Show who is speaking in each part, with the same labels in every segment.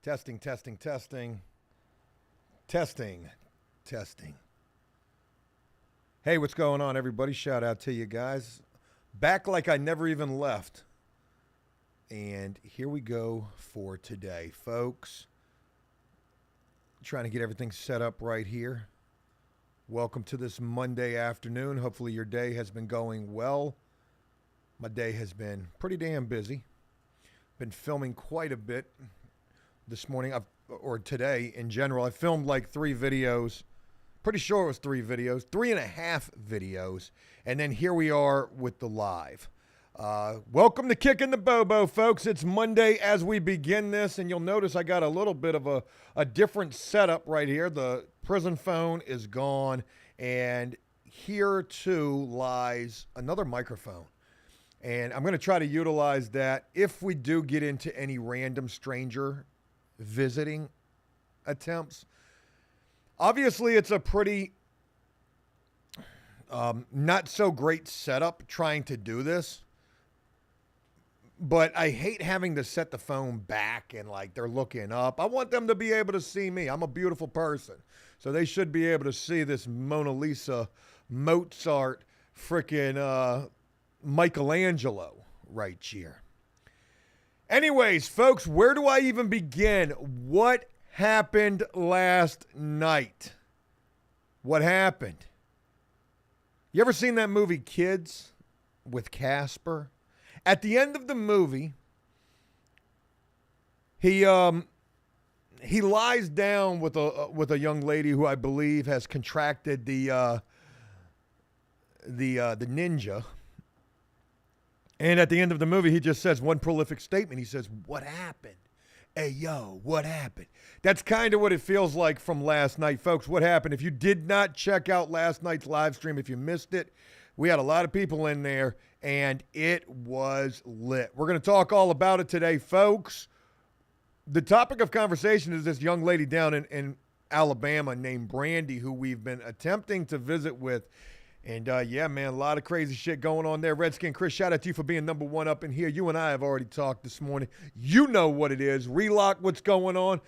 Speaker 1: Testing, testing, testing. Testing, testing. Hey, what's going on, everybody? Shout out to you guys. Back like I never even left. And here we go for today, folks. Trying to get everything set up right here. Welcome to this Monday afternoon. Hopefully your day has been going well. My day has been pretty damn busy. Been filming quite a bit this morning, or today in general. I filmed like 3 videos. Pretty sure it was 3 videos, 3.5 videos. And then here we are with the live. Welcome to Kicking the Bobo, folks. It's Monday as we begin this, and you'll notice I got a little bit of a different setup right here. The prison phone is gone, and here too lies another microphone. And I'm going to try to utilize that if we do get into any random stranger visiting attempts. Obviously, it's a pretty not so great setup trying to do this. But I hate having to set the phone back and like they're looking up. I want them to be able to see me. I'm a beautiful person. So they should be able to see this Mona Lisa, Mozart, freaking Michelangelo right here. Anyways, folks, where do I even begin? What happened last night? What happened? You ever seen that movie Kids with Casper? At the end of the movie, he lies down with a young lady who I believe has contracted the ninja. And at the end of the movie, he just says one prolific statement. He says, "What happened? Hey, yo, what happened?" That's kind of what it feels like from last night, folks. What happened? If you did not check out last night's live stream, if you missed it, we had a lot of people in there, and it was lit. We're going to talk all about it today, folks. The topic of conversation is this young lady down in Alabama named Brandy, who we've been attempting to visit with. And, yeah, man, a lot of crazy shit going on there. Redskin Chris, shout out to you for being number 1 up in here. You and I have already talked this morning. You know what it is. Relock, what's going on?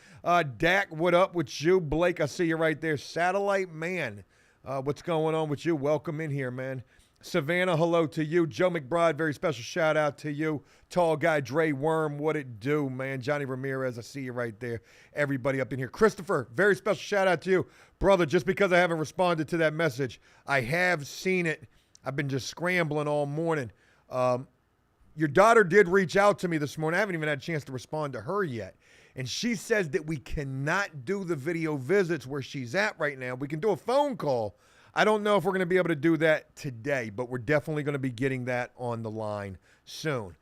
Speaker 1: Dak, what up with you? Blake, I see you right there. Satellite Man, what's going on with you? Welcome in here, man. Savannah, hello to you. Joe McBride, very special shout out to you. Tall guy, Dre Worm, what it do, man. Johnny Ramirez, I see you right there. Everybody up in here. Christopher, very special shout out to you. Brother, just because I haven't responded to that message, I have seen it. I've been just scrambling all morning. Your daughter did reach out to me this morning. I haven't even had a chance to respond to her yet. And she says that we cannot do the video visits where she's at right now. We can do a phone call. I don't know if we're going to be able to do that today, but we're definitely going to be getting that on the line soon.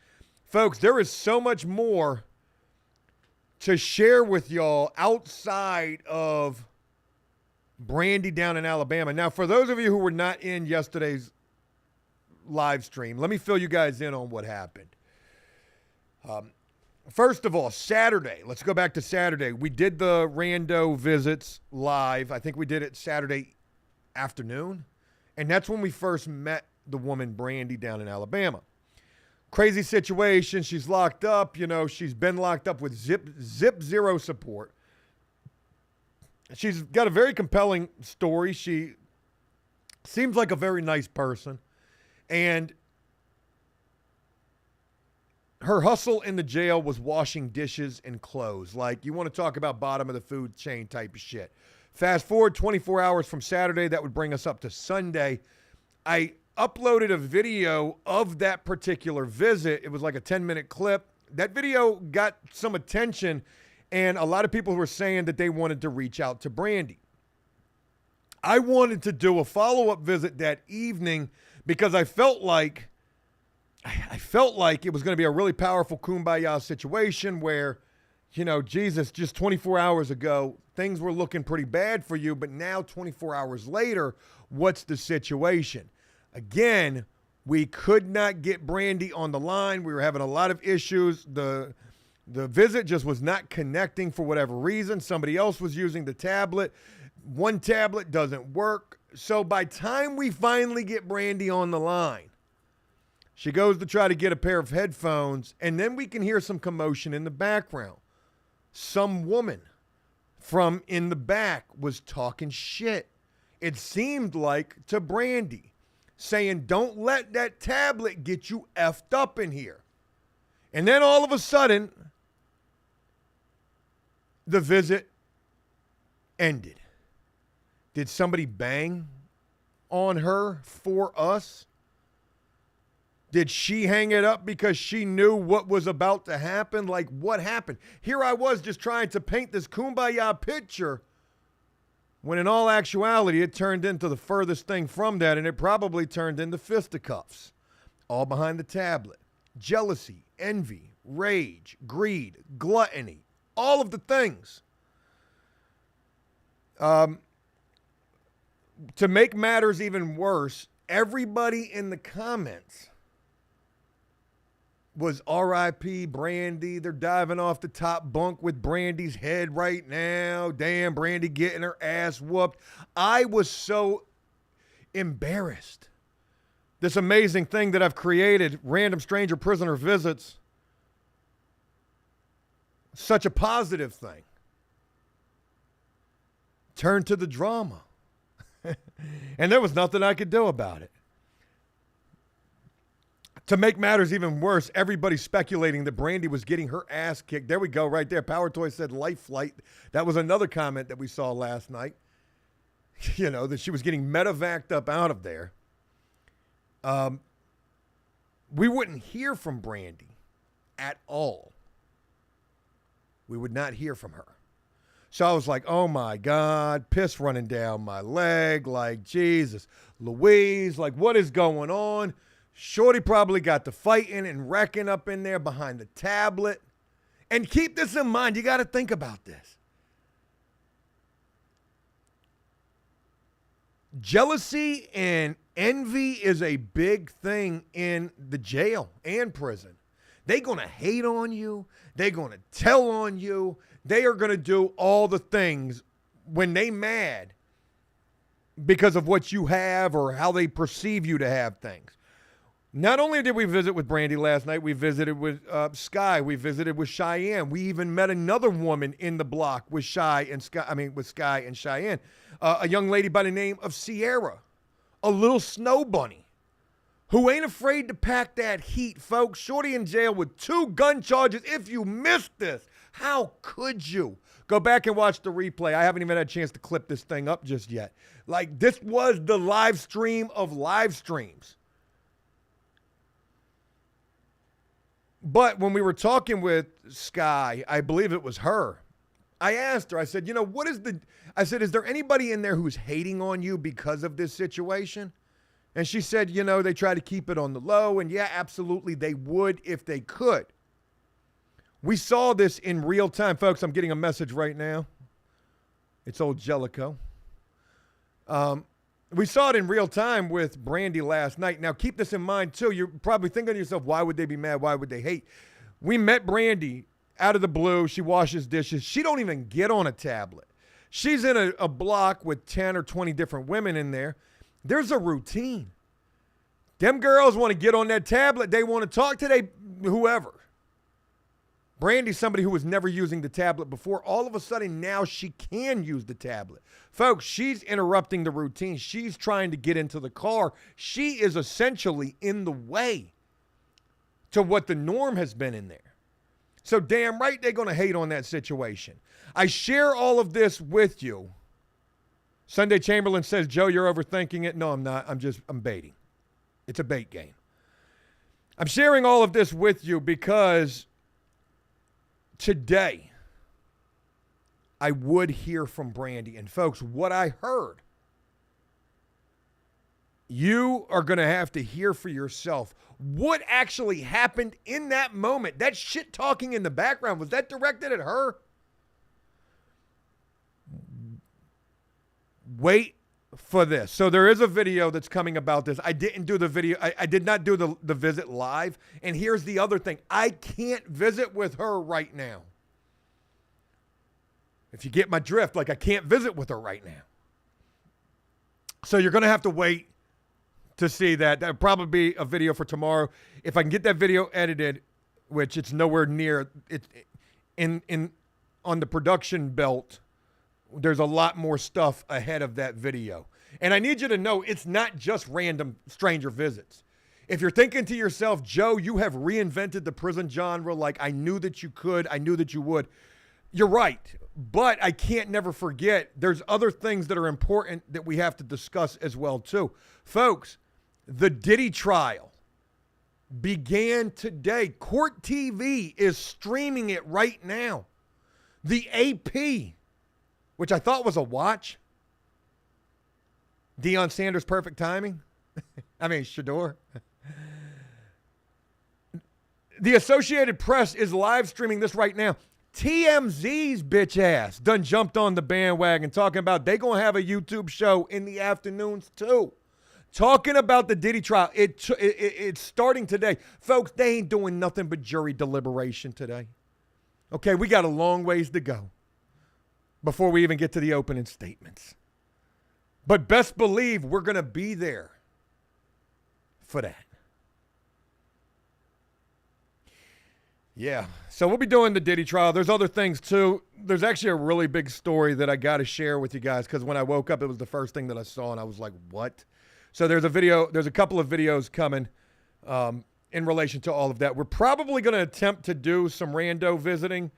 Speaker 1: Folks, there is so much more to share with y'all outside of Brandy down in Alabama. Now, for those of you who were not in yesterday's live stream, let me fill you guys in on what happened. First of all, Saturday. Let's go back to Saturday. We did the rando visits live. I think we did it Saturday afternoon, and that's when we first met the woman Brandy down in Alabama. Crazy situation. She's locked up. You know, she's been locked up with zip zero support. She's got a very compelling story. She seems like a very nice person, and her hustle in the jail was washing dishes and clothes. Like, you want to talk about bottom of the food chain type of shit. Fast forward 24 hours from Saturday, that would bring us up to Sunday. I uploaded a video of that particular visit. It was like a 10-minute clip. That video got some attention, and a lot of people were saying that they wanted to reach out to Brandy. I wanted to do a follow-up visit that evening because I felt like it was going to be a really powerful kumbaya situation where, you know, Jesus, just 24 hours ago, things were looking pretty bad for you, but now 24 hours later, what's the situation? Again, we could not get Brandy on the line. We were having a lot of issues. The visit just was not connecting for whatever reason. Somebody else was using the tablet. One tablet doesn't work. So by time we finally get Brandy on the line, she goes to try to get a pair of headphones, and then we can hear some commotion in the background. some woman from in the back was talking shit. It seemed like to Brandy, saying, don't let that tablet get you effed up in here. And then all of a sudden, the visit ended. Did somebody bang on her for us? Did she hang it up because she knew what was about to happen? Like, what happened? Here I was just trying to paint this kumbaya picture, when in all actuality, it turned into the furthest thing from that, and it probably turned into fisticuffs. All behind the tablet. Jealousy, envy, rage, greed, gluttony, all of the things. To make matters even worse, everybody in the comments was R.I.P. Brandy. They're diving off the top bunk with Brandy's head right now. Damn, Brandy getting her ass whooped. I was so embarrassed. This amazing thing that I've created, Random Stranger Prisoner Visits, such a positive thing, turned to the drama. And there was nothing I could do about it. To make matters even worse, everybody's speculating that Brandy was getting her ass kicked. There we go, right there. Power Toy said life flight. That was another comment that we saw last night. You know, that she was getting medevaced up out of there. We wouldn't hear from Brandy at all. We would not hear from her. So I was like, oh my God, piss running down my leg. Like, Jesus, Louise, like, what is going on? Shorty probably got the fighting and wrecking up in there behind the tablet. And keep this in mind. You got to think about this. Jealousy and envy is a big thing in the jail and prison. They're going to hate on you. They're going to tell on you. They are going to do all the things when they mad because of what you have or how they perceive you to have things. Not only did we visit with Brandy last night, we visited with Sky. We visited with Cheyenne. We even met another woman in the block with Sky and Cheyenne. A young lady by the name of Sierra, a little snow bunny, who ain't afraid to pack that heat, folks. Shorty in jail with 2 gun charges. If you missed this, how could you? Go back and watch the replay. I haven't even had a chance to clip this thing up just yet. Like, this was the live stream of live streams. But when we were talking with Sky, I believe it was her, I asked her, I said, is there anybody in there who's hating on you because of this situation? And she said, they try to keep it on the low. And yeah, absolutely, they would if they could. We saw this in real time. Folks, I'm getting a message right now. It's old Jelico. We saw it in real time with Brandy last night. Now, keep this in mind, too. You're probably thinking to yourself, why would they be mad? Why would they hate? We met Brandy out of the blue. She washes dishes. She don't even get on a tablet. She's in a block with 10 or 20 different women in there. There's a routine. Them girls want to get on that tablet. They want to talk to whoever. Brandy's somebody who was never using the tablet before. All of a sudden, now she can use the tablet. Folks, she's interrupting the routine. She's trying to get into the car. She is essentially in the way to what the norm has been in there. So damn right they're going to hate on that situation. I share all of this with you. Sunday Chamberlain says, Joe, you're overthinking it. No, I'm not. I'm baiting. It's a bait game. I'm sharing all of this with you because today, I would hear from Brandy. And folks, what I heard, you are going to have to hear for yourself what actually happened in that moment. That shit talking in the background, was that directed at her? Wait for this. So there is a video that's coming about this. I didn't do the video. I did not do the visit live. And here's the other thing. I can't visit with her right now. If you get my drift, like I can't visit with her right now. So you're going to have to wait to see that. That'll probably be a video for tomorrow. If I can get that video edited, which it's nowhere near it on the production belt, there's a lot more stuff ahead of that video. And I need you to know it's not just random stranger visits. If you're thinking to yourself, Joe, you have reinvented the prison genre like I knew that you could, I knew that you would. You're right. But I can't never forget there's other things that are important that we have to discuss as well, too. Folks, the Diddy trial began today. Court TV is streaming it right now. The AP, which I thought was a watch. Deion Sanders' perfect timing. I mean, Shador. The Associated Press is live streaming this right now. TMZ's bitch ass done jumped on the bandwagon talking about they going to have a YouTube show in the afternoons too. Talking about the Diddy trial. It's starting today. Folks, they ain't doing nothing but jury deliberation today. Okay, we got a long ways to go before we even get to the opening statements. But best believe we're going to be there for that. Yeah, so we'll be doing the Diddy trial. There's other things too. There's actually a really big story that I got to share with you guys because when I woke up, it was the first thing that I saw and I was like, what? So there's a couple of videos coming in relation to all of that. We're probably going to attempt to do some rando visiting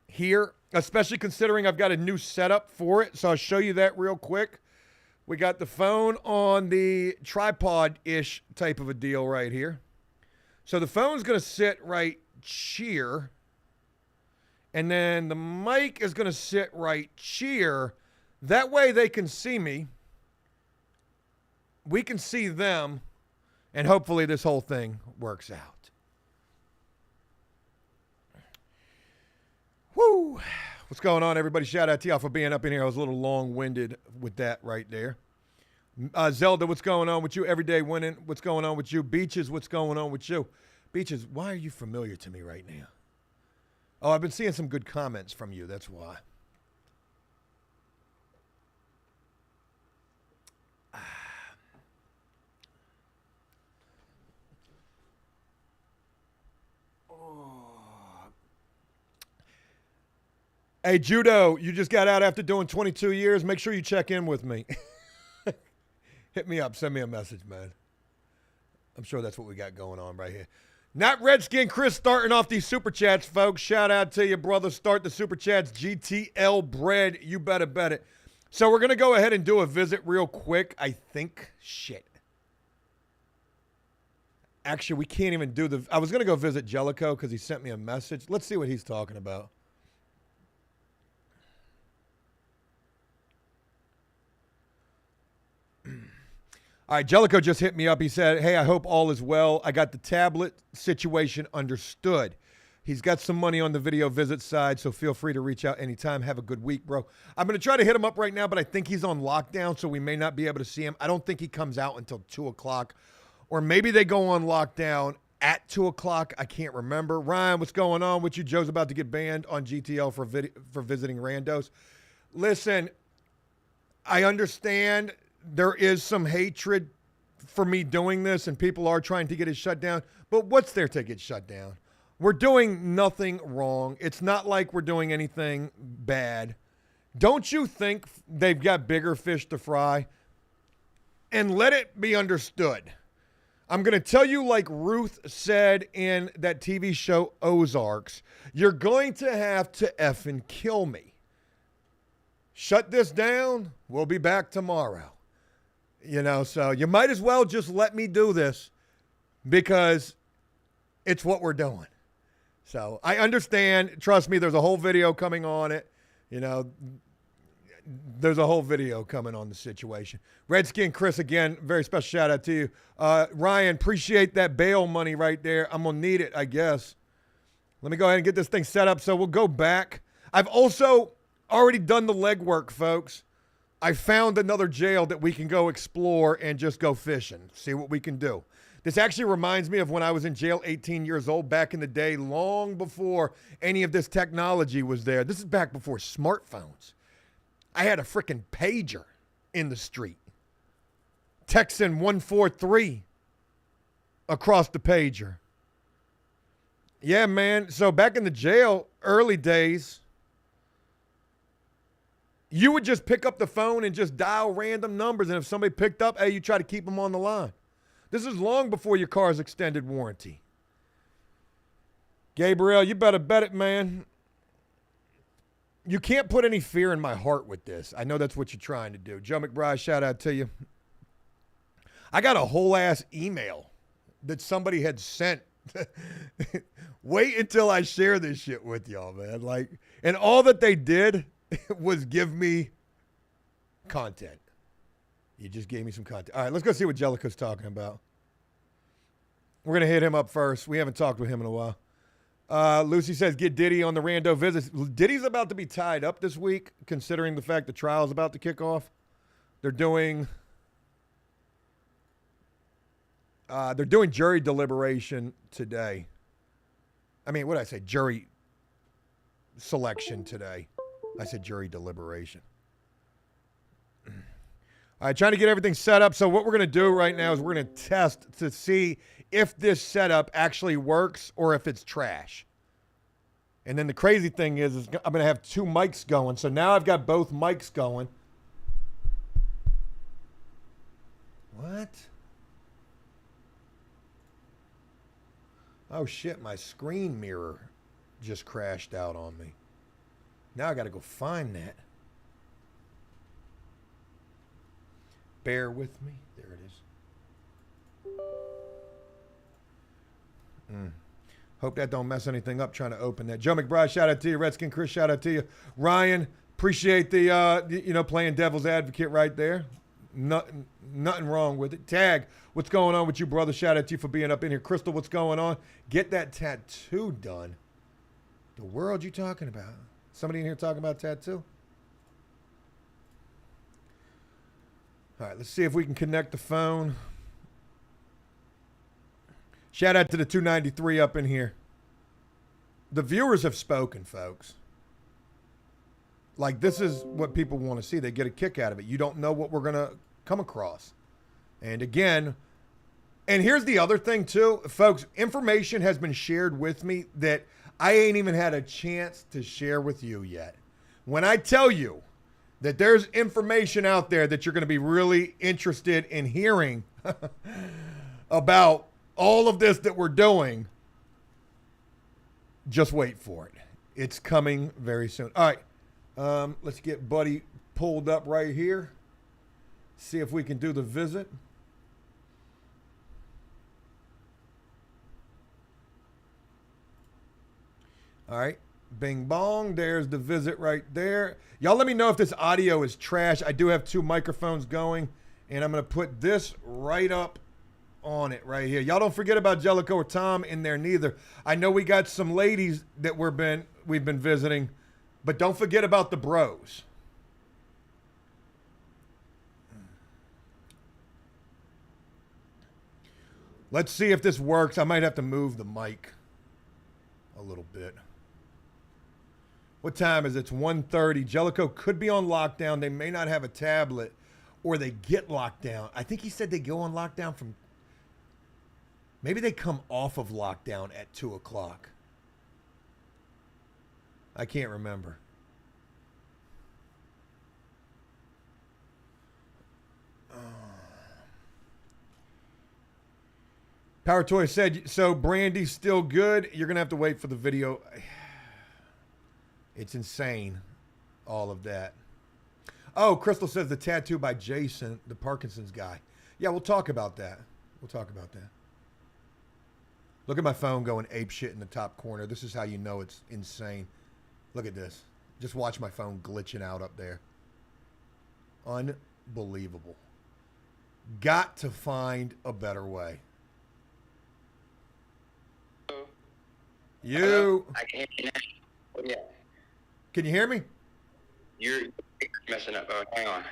Speaker 1: here, especially considering I've got a new setup for it. So I'll show you that real quick. We got the phone on the tripod-ish type of a deal right here. So the phone's going to sit right here. And then the mic is going to sit right here. That way they can see me. We can see them. And hopefully this whole thing works out. Woo! What's going on, everybody? Shout out to y'all for being up in here. I was a little long-winded with that right there. Zelda, what's going on with you? Everyday winning, what's going on with you? Beaches, what's going on with you? Beaches, why are you familiar to me right now? Oh, I've been seeing some good comments from you. That's why. Hey, Judo, you just got out after doing 22 years. Make sure you check in with me. Hit me up. Send me a message, man. I'm sure that's what we got going on right here. Not Redskin Chris starting off these Super Chats, folks. Shout out to you, brother. Start the Super Chats. GTL bread. You better bet it. So we're going to go ahead and do a visit real quick. I think. Shit. Actually, we can't even do the... I was going to go visit Jelico because he sent me a message. Let's see what he's talking about. All right, Jelico just hit me up. He said, hey, I hope all is well. I got the tablet situation understood. He's got some money on the video visit side, so feel free to reach out anytime. Have a good week, bro. I'm going to try to hit him up right now, but I think he's on lockdown, so we may not be able to see him. I don't think he comes out until 2 o'clock, or maybe they go on lockdown at 2 o'clock. I can't remember. Ryan, what's going on with you? Joe's about to get banned on GTL for visiting randos. Listen, I understand there is some hatred for me doing this, and people are trying to get it shut down. But what's there to get shut down? We're doing nothing wrong. It's not like we're doing anything bad. Don't you think they've got bigger fish to fry? And let it be understood. I'm going to tell you like Ruth said in that TV show Ozarks, you're going to have to effing kill me. Shut this down. We'll be back tomorrow. You know, so you might as well just let me do this because it's what we're doing. So I understand. Trust me, there's a whole video coming on it. You know, there's a whole video coming on the situation. Redskin Chris, again, very special shout out to you. Ryan, appreciate that bail money right there. I'm going to need it, I guess. Let me go ahead and get this thing set up so we'll go back. I've also already done the legwork, folks. I found another jail that we can go explore and just go fishing, see what we can do. This actually reminds me of when I was in jail 18 years old back in the day, long before any of this technology was there. This is back before smartphones. I had a freaking pager in the street, texting 143 across the pager. Yeah, man. So back in the jail, early days, You would just pick up the phone and just dial random numbers, and if somebody picked up, hey, you try to keep them on the line. This is long before your car's extended warranty. Gabriel, you better bet it, man. You can't put any fear in my heart with this. I know that's what you're trying to do. Joe McBride, shout out to you. I got a whole ass email that somebody had sent. Wait until I share this shit with y'all, man. Like, and all that they did was give me content. You just gave me some content. All right, let's go see what Jelico's talking about. We're going to hit him up first. We haven't talked with him in a while. Lucy says, get Diddy on the rando visits. Diddy's about to be tied up this week, considering the fact the trial is about to kick off. They're doing jury deliberation today. I mean, what did I say? Jury selection today. I said jury deliberation. All right, trying to get everything set up. So what we're going to do right now is we're going to test to see if this setup actually works or if it's trash. And then the crazy thing is I'm going to have two mics going. So now I've got both mics going. What? Oh, shit, my screen mirror just crashed out on me. Now I got to go find that. Bear with me. There it is. Hope that don't mess anything up trying to open that. Joe McBride, shout out to you. Redskin Chris, shout out to you. Ryan, appreciate the, playing devil's advocate right there. Nothing wrong with it. Tag, what's going on with you, brother? Shout out to you for being up in here. Crystal, what's going on? Get that tattoo done. The world you talking about? Somebody in here talking about tattoo? All right, let's see if we can connect the phone. Shout out to the 293 up in here. The viewers have spoken, folks. Like, this is what people want to see. They get a kick out of it. You don't know what we're going to come across. And again, and here's the other thing too, folks, information has been shared with me that I ain't even had a chance to share with you yet. When I tell you that there's information out there that you're going to be really interested in hearing about all of this that we're doing, just wait for it. It's coming very soon. All right, let's get Buddy pulled up right here. See if we can do the visit. All right. Bing bong. There's the visit right there. Y'all let me know if this audio is trash. I do have two microphones going, and I'm going to put this right up on it right here. Y'all don't forget about Jelico or Tom in there neither. I know we got some ladies that we've been visiting, but don't forget about the bros. Let's see if this works. I might have to move the mic a little bit. What time is it? It's 1:30. Jelico could be on lockdown. They may not have a tablet, or they get locked down. I think he said they go on lockdown from... Maybe they come off of lockdown at 2 o'clock. I can't remember. Power Toy said, so Brandy's still good. You're going to have to wait for the video. It's insane, all of that. Oh, Crystal says the tattoo by Jason, the Parkinson's guy. Yeah, we'll talk about that. We'll talk about that. Look at my phone going ape shit in the top corner. This is how you know it's insane. Look at this. Just watch my phone glitching out up there. Unbelievable. Got to find a better way. You.
Speaker 2: I can hear you now. Oh, yeah.
Speaker 1: Can you hear me?
Speaker 2: You're messing up. Oh, hang on.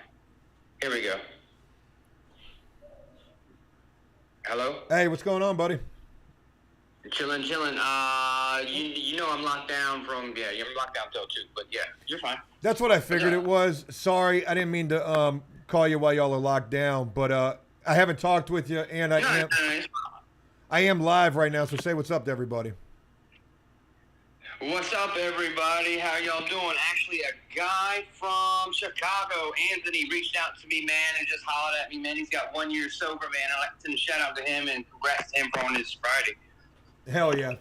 Speaker 2: Here we go. Hello?
Speaker 1: Hey, what's going on, buddy?
Speaker 2: Chilling. You know I'm locked down from, you're locked down till 2, but yeah, you're fine.
Speaker 1: That's what I figured it was. Sorry, I didn't mean to call you while y'all are locked down, but I haven't talked with you, and I am live right now, so say what's up to everybody.
Speaker 2: What's up, everybody? How y'all doing? Actually, a guy from Chicago, Anthony, reached out to me, man, and just hollered at me, man. He's got 1 year sober, man. I'd like to send a shout out to him and congrats to him for on his Friday.
Speaker 1: Hell yeah.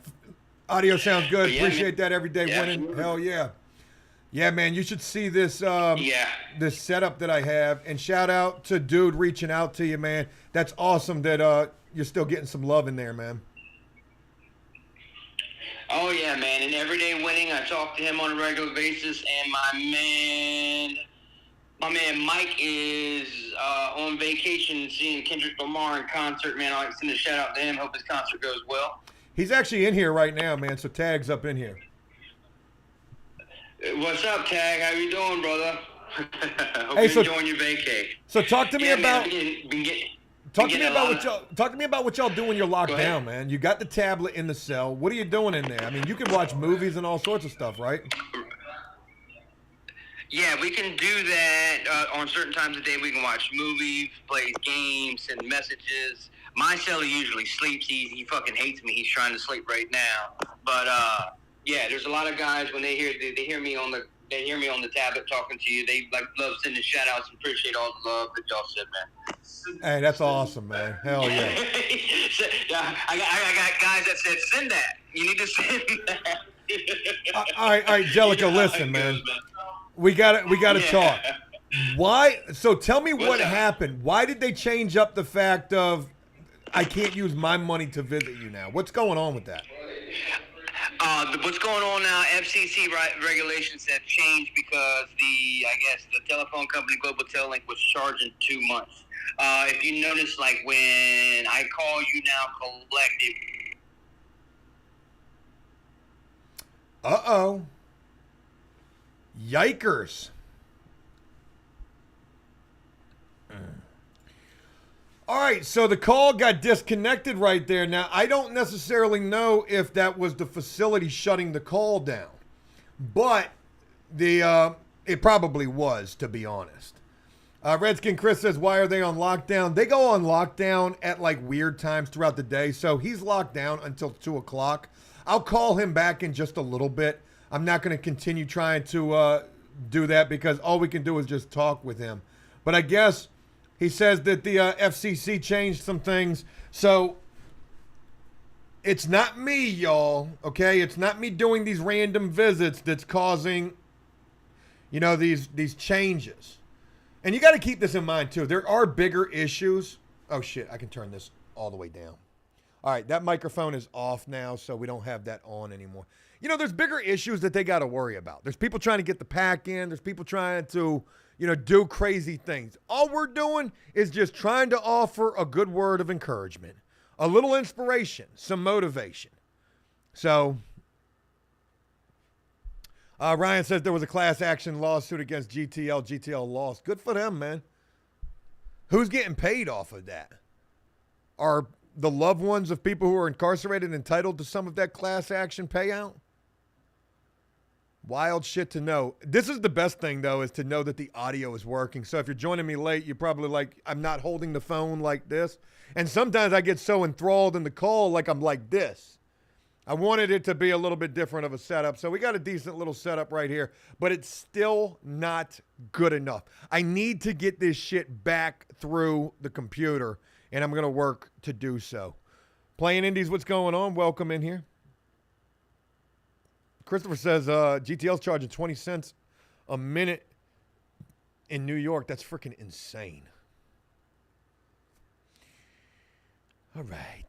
Speaker 1: Audio sounds good.
Speaker 2: Yeah,
Speaker 1: Appreciate
Speaker 2: man.
Speaker 1: that every day
Speaker 2: Yeah,
Speaker 1: winning.
Speaker 2: absolutely.
Speaker 1: Hell yeah. Yeah, man, you should see this this setup that I have. And shout out to dude reaching out to you, man. That's awesome that you're still getting some love in there, man.
Speaker 2: Oh, yeah, man. And everyday winning, I talk to him on a regular basis. And my man Mike is on vacation seeing Kendrick Lamar in concert, man. I'd like to send a shout out to him. Hope his concert goes well.
Speaker 1: He's actually in here right now, man, so Tag's up in here.
Speaker 2: What's up, Tag? How you doing, brother? Hope
Speaker 1: Hey,
Speaker 2: you're
Speaker 1: so-
Speaker 2: enjoying your vacay.
Speaker 1: So talk to me
Speaker 2: Yeah,
Speaker 1: about
Speaker 2: man,
Speaker 1: talk to me about what y'all do when you're locked
Speaker 2: Go ahead.
Speaker 1: down, man. You got the tablet in the cell. What are you doing in there? I mean, you can watch movies and all sorts of stuff, right?
Speaker 2: Yeah, we can do that on certain times of the day. We can watch movies, play games, send messages. My celly usually sleeps. He fucking hates me. He's trying to sleep right now. But yeah, there's a lot of guys when they hear me on the tablet talking to you. They love sending shout outs and appreciate all the love that y'all said, man.
Speaker 1: Hey, that's awesome, man. Hell yeah.
Speaker 2: Yeah, I got guys that said send that. You need to send that.
Speaker 1: All right, Jelico, listen, man. We got to
Speaker 2: Yeah.
Speaker 1: talk. Why? So tell me what
Speaker 2: What's up?
Speaker 1: happened. Why did they change up the fact of I can't use my money to visit you now? What's going on with that?
Speaker 2: What's going on now? FCC regulations have changed because the telephone company Global Telelink was charging too much. If you notice, like when I call you now, collect it.
Speaker 1: Uh-oh. Yikers. All right, so the call got disconnected right there. Now, I don't necessarily know if that was the facility shutting the call down, but it probably was, to be honest. Redskin Chris says, why are they on lockdown? They go on lockdown at like weird times throughout the day, so he's locked down until 2 o'clock. I'll call him back in just a little bit. I'm not going to continue trying to do that because all we can do is just talk with him. But I guess he says that the FCC changed some things. So it's not me, y'all, okay? It's not me doing these random visits that's causing, these changes. And you got to keep this in mind, too. There are bigger issues. Oh, shit, I can turn this all the way down. All right, that microphone is off now, so we don't have that on anymore. There's bigger issues that they got to worry about. There's people trying to get the pack in. There's people trying to, do crazy things. All we're doing is just trying to offer a good word of encouragement, a little inspiration, some motivation. So, Ryan says there was a class action lawsuit against GTL. GTL lost. Good for them, man. Who's getting paid off of that? Are the loved ones of people who are incarcerated entitled to some of that class action payout? Wild shit to know. This is the best thing, though, is to know that the audio is working. So if you're joining me late, you're probably like, I'm not holding the phone like this. And sometimes I get so enthralled in the call like I'm like this. I wanted it to be a little bit different of a setup. So we got a decent little setup right here, but it's still not good enough. I need to get this shit back through the computer, and I'm going to work to do so. Playing Indies, what's going on? Welcome in here. Christopher says GTL's charging 20 cents a minute in New York. That's freaking insane. All right.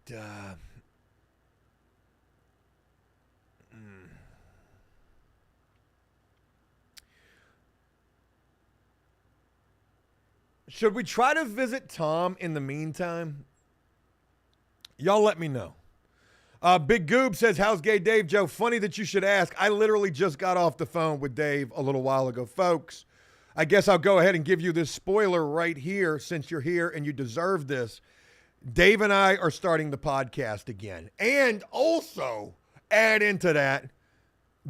Speaker 1: Should we try to visit Tom in the meantime? Y'all let me know. Big Goob says, how's gay Dave? Joe, funny that you should ask. I literally just got off the phone with Dave a little while ago. Folks, I guess I'll go ahead and give you this spoiler right here since you're here and you deserve this. Dave and I are starting the podcast again. And also, add into that,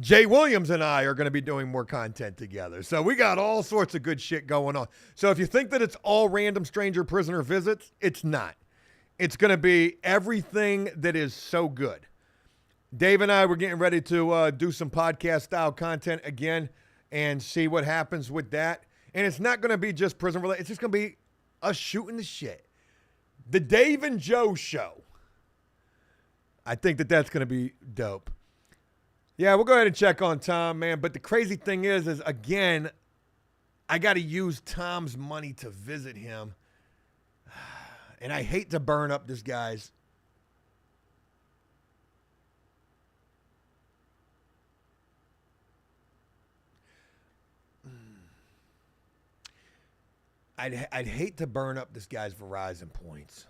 Speaker 1: Jay Williams and I are going to be doing more content together. So we got all sorts of good shit going on. So if you think that it's all random stranger prisoner visits, it's not. It's going to be everything that is so good. Dave and I were getting ready to do some podcast style content again and see what happens with that. And it's not going to be just prison related. It's just going to be us shooting the shit. The Dave and Joe show. I think that that's going to be dope. Yeah, we'll go ahead and check on Tom, man. But the crazy thing is again, I got to use Tom's money to visit him. And I hate to burn up this guy's. I'd hate to burn up this guy's Verizon points.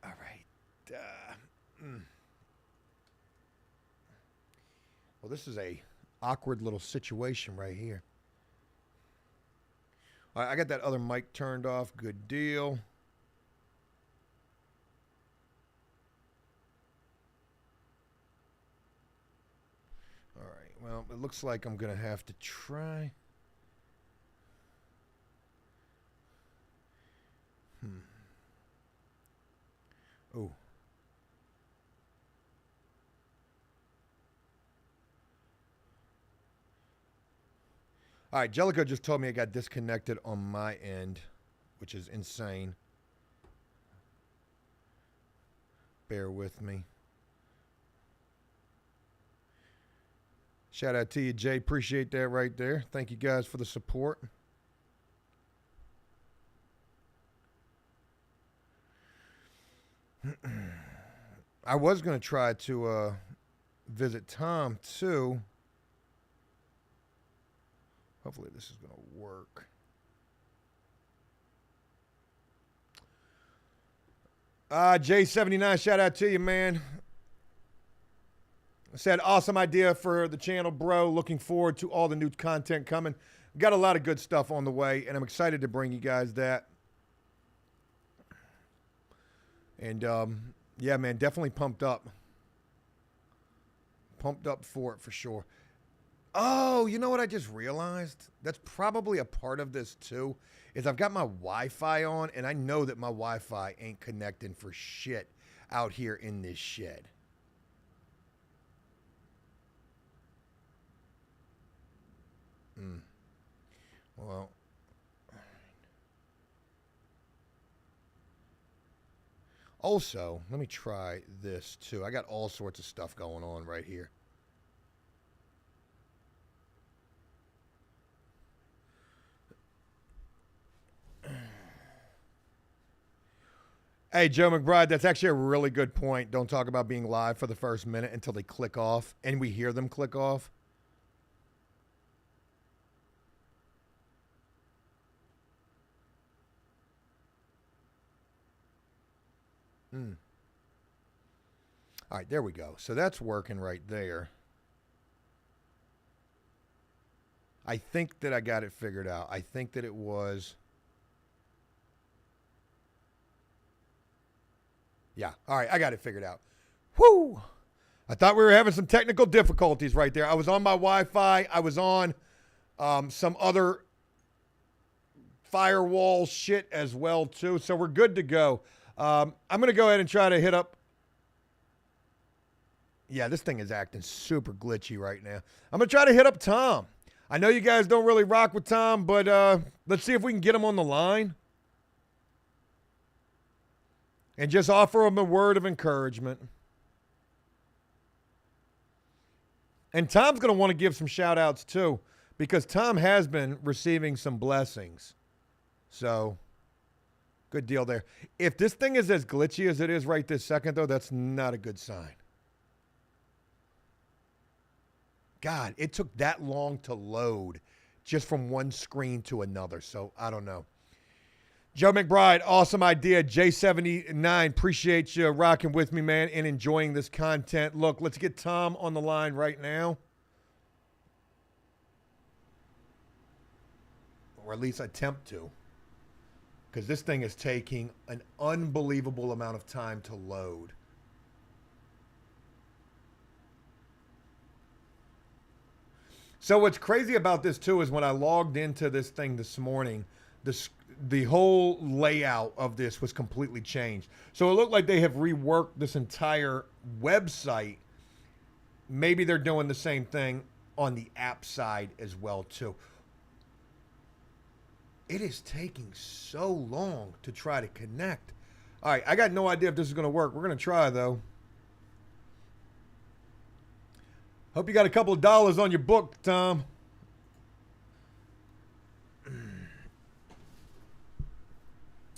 Speaker 1: All right. Well, this is a awkward little situation right here. All right, I got that other mic turned off. Good deal. All right. Well, it looks like I'm going to have to try. Oh. All right, Jelico just told me I got disconnected on my end, which is insane. Bear with me. Shout out to you, Jay. Appreciate that right there. Thank you guys for the support. I was going to try to visit Tom, too. Hopefully this is going to work. J79, shout out to you, man. I said, awesome idea for the channel, bro. Looking forward to all the new content coming. Got a lot of good stuff on the way, and I'm excited to bring you guys that. And, yeah, man, definitely pumped up. Pumped up for it, for sure. Oh, you know what I just realized? That's probably a part of this, too, is I've got my Wi-Fi on, and I know that my Wi-Fi ain't connecting for shit out here in this shed. Well, also, let me try this, too. I got all sorts of stuff going on right here. Hey, Joe McBride, that's actually a really good point. Don't talk about being live for the first minute until they click off, and we hear them click off. All right, there we go. So that's working right there. I think that I got it figured out. I think that it was... Yeah, all right, I got it figured out. Whoo! I thought we were having some technical difficulties right there. I was on my Wi-Fi. I was on some other firewall shit as well, too. So we're good to go. I'm going to go ahead and try to hit up... Yeah, this thing is acting super glitchy right now. I'm going to try to hit up Tom. I know you guys don't really rock with Tom, but let's see if we can get him on the line. And just offer him a word of encouragement. And Tom's going to want to give some shout outs too, because Tom has been receiving some blessings. So, good deal there. If this thing is as glitchy as it is right this second, though, that's not a good sign. God, it took that long to load just from one screen to another. So, I don't know. Joe McBride, awesome idea. J79, appreciate you rocking with me, man, and enjoying this content. Look, let's get Tom on the line right now. Or at least attempt to. Because this thing is taking an unbelievable amount of time to load. So what's crazy about this too is when I logged into this thing this morning, the whole layout of this was completely changed. So it looked like they have reworked this entire website. Maybe they're doing the same thing on the app side as well too. It is taking so long to try to connect. All right, I got no idea if this is going to work. We're going to try though. Hope you got a couple of dollars on your book, Tom.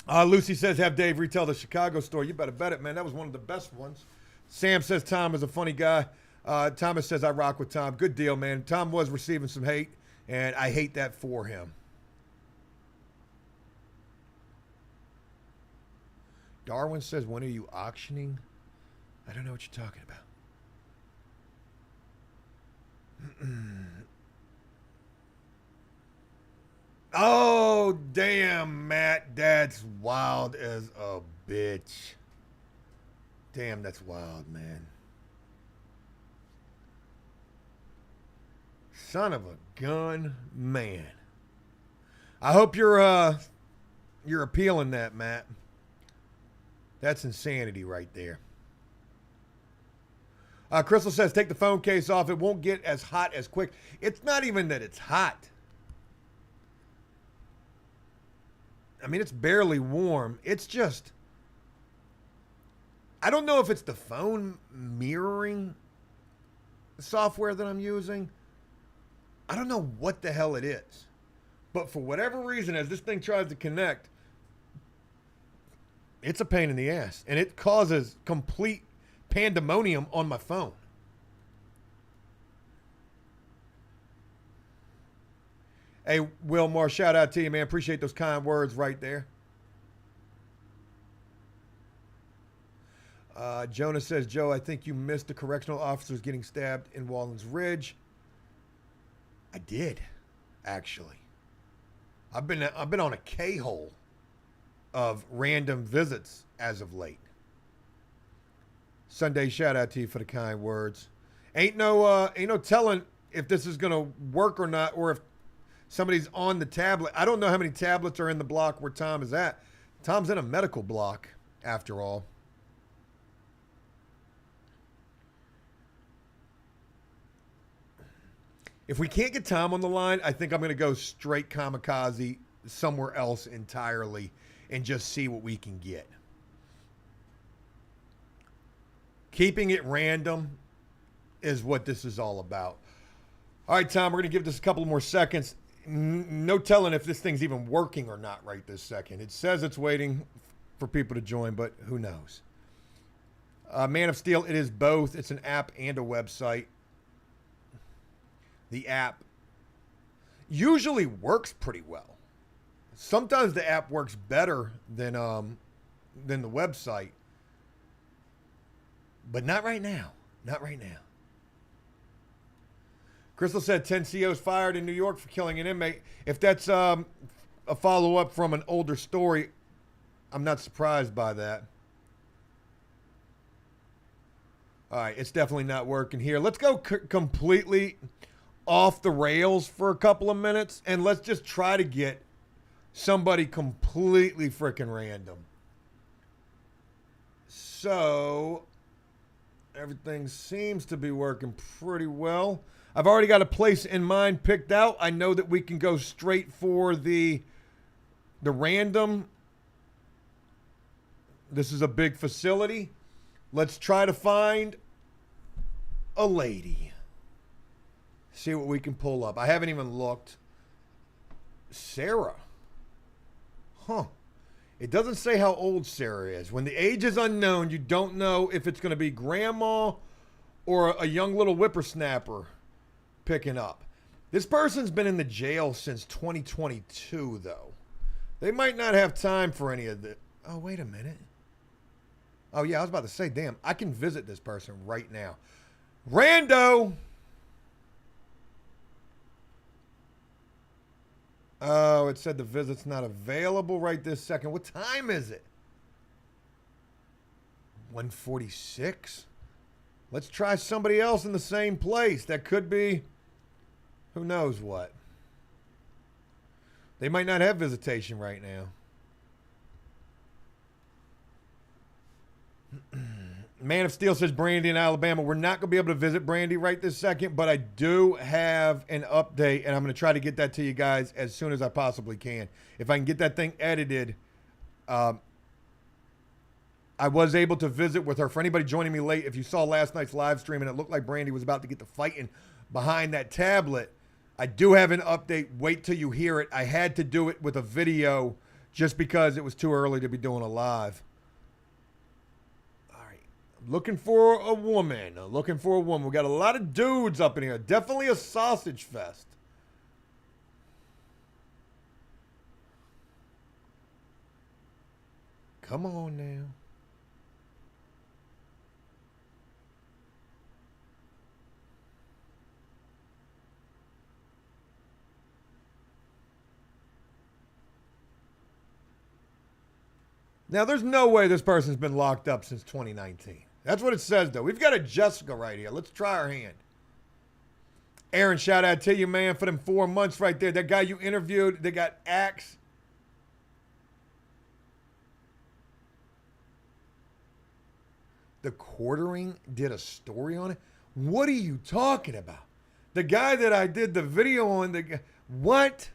Speaker 1: Lucy says, have Dave retell the Chicago story. You better bet it, man. That was one of the best ones. Sam says Tom is a funny guy. Thomas says, I rock with Tom. Good deal, man. Tom was receiving some hate, and I hate that for him. Darwin says, when are you auctioning? I don't know what you're talking about. Oh, damn, Matt. That's wild as a bitch. Damn, that's wild, man. Son of a gun, man. I hope you're appealing that, Matt. That's insanity right there. Crystal says, take the phone case off. It won't get as hot as quick. It's not even that it's hot. I mean, it's barely warm. It's just, I don't know if it's the phone mirroring software that I'm using. I don't know what the hell it is. But for whatever reason, as this thing tries to connect, it's a pain in the ass. And it causes complete pandemonium on my phone. Hey, Wilmar, shout out to you, man. Appreciate those kind words right there. Jonah says, Joe, I think you missed the correctional officers getting stabbed in Wallens Ridge. I did, actually. I've been on a K-hole of random visits as of late. Sunday, shout out to you for the kind words. Ain't no telling if this is gonna work or not, or if somebody's on the tablet. I don't know how many tablets are in the block where Tom is at. Tom's in a medical block, after all. If we can't get Tom on the line, I think I'm going to go straight kamikaze somewhere else entirely and just see what we can get. Keeping it random is what this is all about. All right, Tom, we're going to give this a couple more seconds. No telling if this thing's even working or not right this second. It says it's waiting for people to join, but who knows? Man of Steel, it is both. It's an app and a website. The app usually works pretty well. Sometimes the app works better than the website, but not right now. Not right now. Crystal said 10 COs fired in New York for killing an inmate. If that's a follow-up from an older story, I'm not surprised by that. All right, it's definitely not working here. Let's go completely off the rails for a couple of minutes, and let's just try to get somebody completely freaking random. So everything seems to be working pretty well. I've already got a place in mind picked out. I know that we can go straight for the random. This is a big facility. Let's try to find a lady. See what we can pull up. I haven't even looked. Sarah. Huh. It doesn't say how old Sarah is. When the age is unknown, you don't know if it's going to be grandma or a young little whippersnapper picking up. This person's been in the jail since 2022, though. They might not have time for any of this. Oh, wait a minute. Oh, yeah, I was about to say, damn, I can visit this person right now. Rando! Oh, it said the visit's not available right this second. What time is it? 1:46? Let's try somebody else in the same place. That could be Who knows what? They might not have visitation right now. Man of Steel says Brandy in Alabama. We're not going to be able to visit Brandy right this second, but I do have an update, and I'm going to try to get that to you guys as soon as I possibly can. If I can get that thing edited, I was able to visit with her. For anybody joining me late, if you saw last night's live stream and it looked like Brandy was about to get to fighting behind that tablet, I do have an update. Wait till you hear it. I had to do it with a video just because it was too early to be doing a live. Looking for a woman. Looking for a woman. We got a lot of dudes up in here. Definitely a sausage fest. Come on now. Now, there's no way this person's been locked up since 2019. That's what it says, though. We've got a Jessica right here. Let's try her hand. Aaron, shout out to you, man, for them 4 months right there. That guy you interviewed, they got Axe. The Quartering did a story on it? What are you talking about? The guy that I did the video on, what?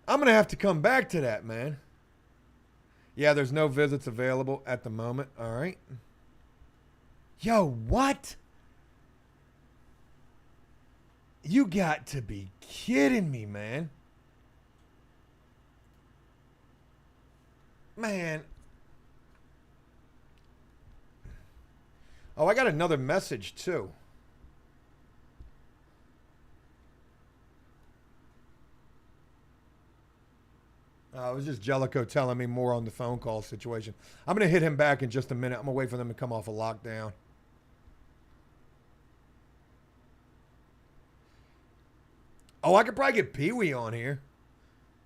Speaker 1: I'm going to have to come back to that, man. Yeah, there's no visits available at the moment. All right. Yo, what? You got to be kidding me, man. Man. Oh, I got another message, too. It was just Jelico telling me more on the phone call situation. I'm going to hit him back in just a minute. I'm going to wait for them to come off a lockdown. Oh, I could probably get Pee-wee on here.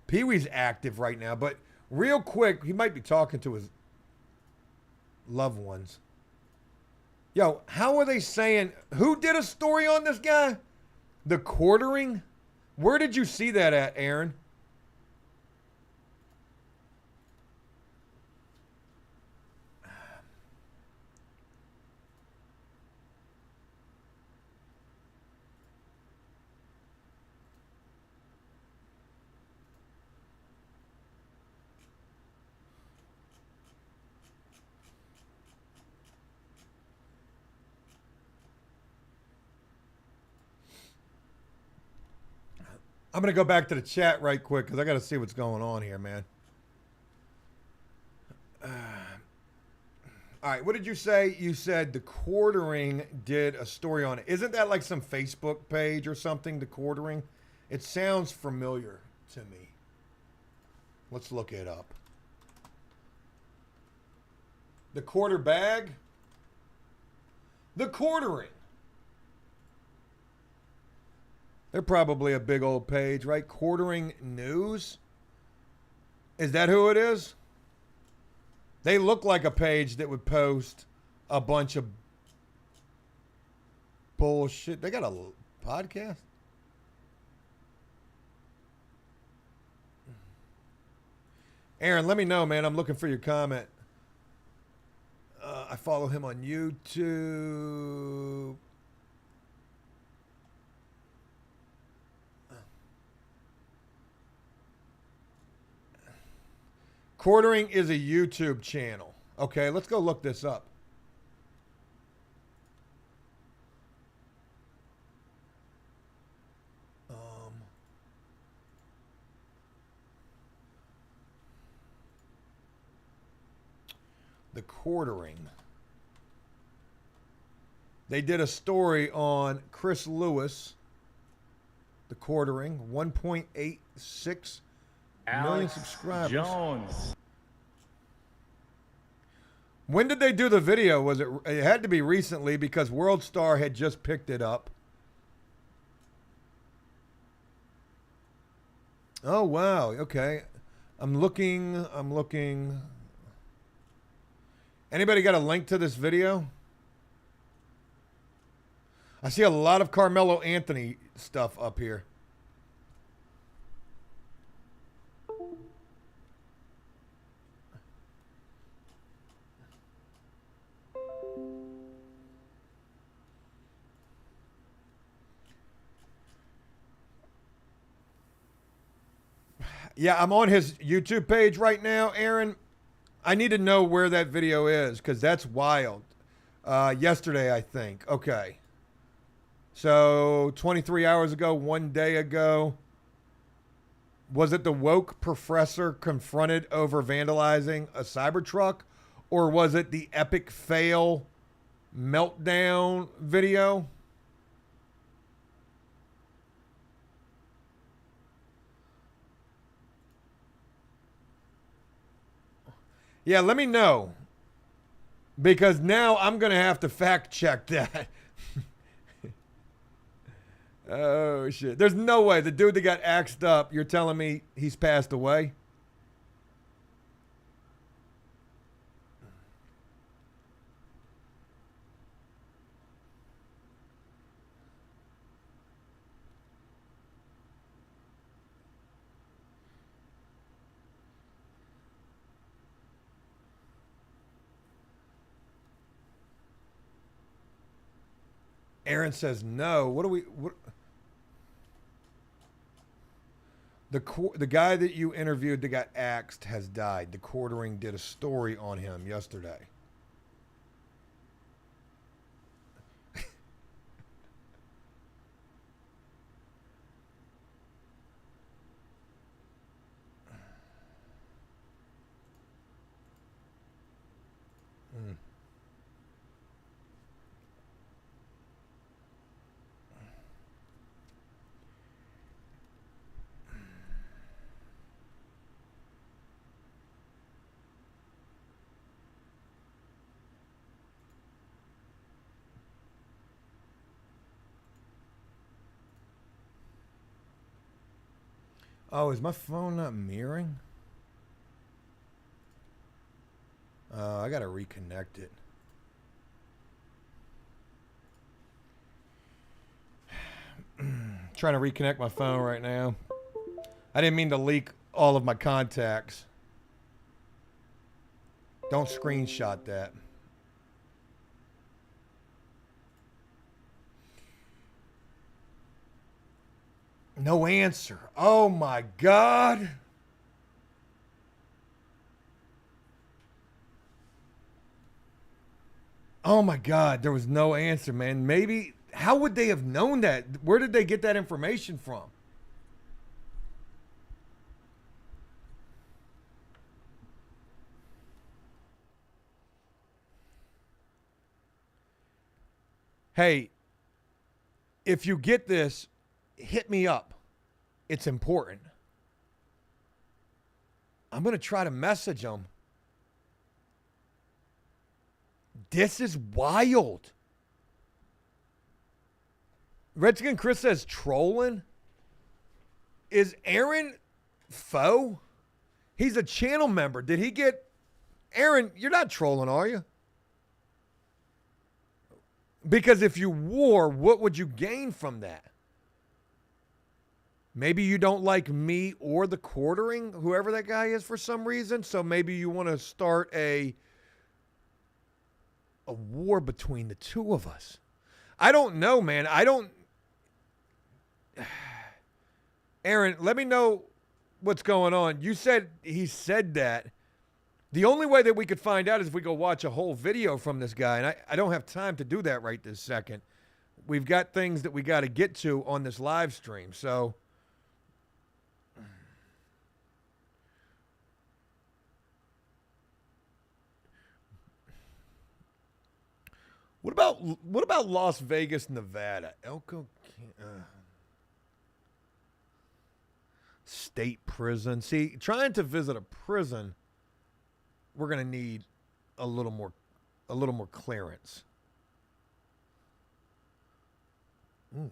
Speaker 1: Pee-wee's active right now, but real quick, he might be talking to his loved ones. Yo, how are they saying, who did a story on this guy? The Quartering? Where did you see that at, Aaron? I'm going to go back to the chat right quick because I got to see what's going on here, man. All right, what did you say? You said The Quartering did a story on it. Isn't that like some Facebook page or something, The Quartering? It sounds familiar to me. Let's look it up. The Quarter Bag? The Quartering. They're probably a big old page, right? Quartering News? Is that who it is? They look like a page that would post a bunch of bullshit. They got a podcast? Aaron, let me know, man. I'm looking for your comment. I follow him on YouTube. Quartering is a YouTube channel. Okay, let's go look this up. The Quartering. They did a story on Chris Lewis. The Quartering, 1.86 million subscribers. Jones. When did they do the video? Was it? It had to be recently because World Star had just picked it up. Oh wow. Okay. I'm looking. Anybody got a link to this video? I see a lot of Carmelo Anthony stuff up here. Yeah, I'm on his YouTube page right now, Aaron. I need to know where that video is because that's wild. Yesterday, I think. Okay. So 23 hours ago, 1 day ago. Was it the woke professor confronted over vandalizing a Cybertruck? Or was it the epic fail meltdown video? Yeah, let me know. Because now I'm going to have to fact check that. Oh, shit. There's no way. The dude that got axed up, you're telling me he's passed away? Aaron says no. What do we... What? The guy that you interviewed that got axed has died. The Quartering did a story on him yesterday. Mm. Oh, is my phone not mirroring? I got to reconnect it. Trying to reconnect my phone right now. I didn't mean to leak all of my contacts. Don't screenshot that. No answer. Oh my God. Oh my God. There was no answer, man. Maybe, how would they have known that? Where did they get that information from? Hey, if you get this, hit me up. It's important. I'm going to try to message them. This is wild. Redskin Chris says trolling. Is Aaron faux? He's a channel member. Did he get... Aaron, you're not trolling, are you? Because if you wore, what would you gain from that? Maybe you don't like me or the Quartering, whoever that guy is, for some reason. So maybe you want to start a war between the two of us. I don't know, man. I don't... Aaron, let me know what's going on. You said he said that. The only way that we could find out is if we go watch a whole video from this guy, and I don't have time to do that right this second. We've got things that we got to get to on this live stream, so... What about Las Vegas, Nevada? Elko State Prison. See, trying to visit a prison, we're gonna need a little more clearance. Ooh.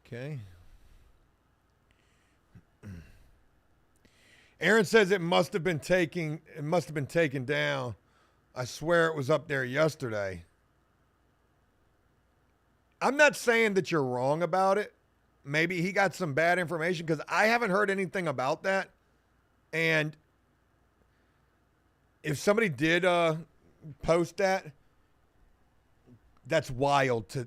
Speaker 1: Okay. Aaron says it must have been taken down. I swear it was up there yesterday. I'm not saying that you're wrong about it. Maybe he got some bad information because I haven't heard anything about that. And if somebody did post that, that's wild to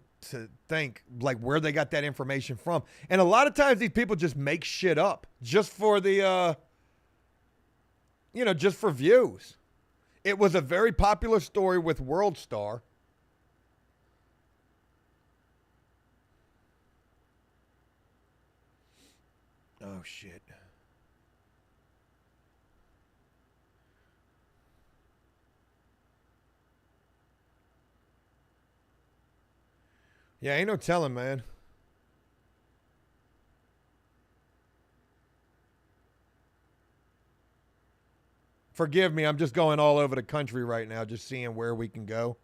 Speaker 1: think like where they got that information from. And a lot of times these people just make shit up just for the just for views. It was a very popular story with World Star. Oh shit. Yeah, ain't no telling, man. Forgive me, I'm just going all over the country right now, just seeing where we can go.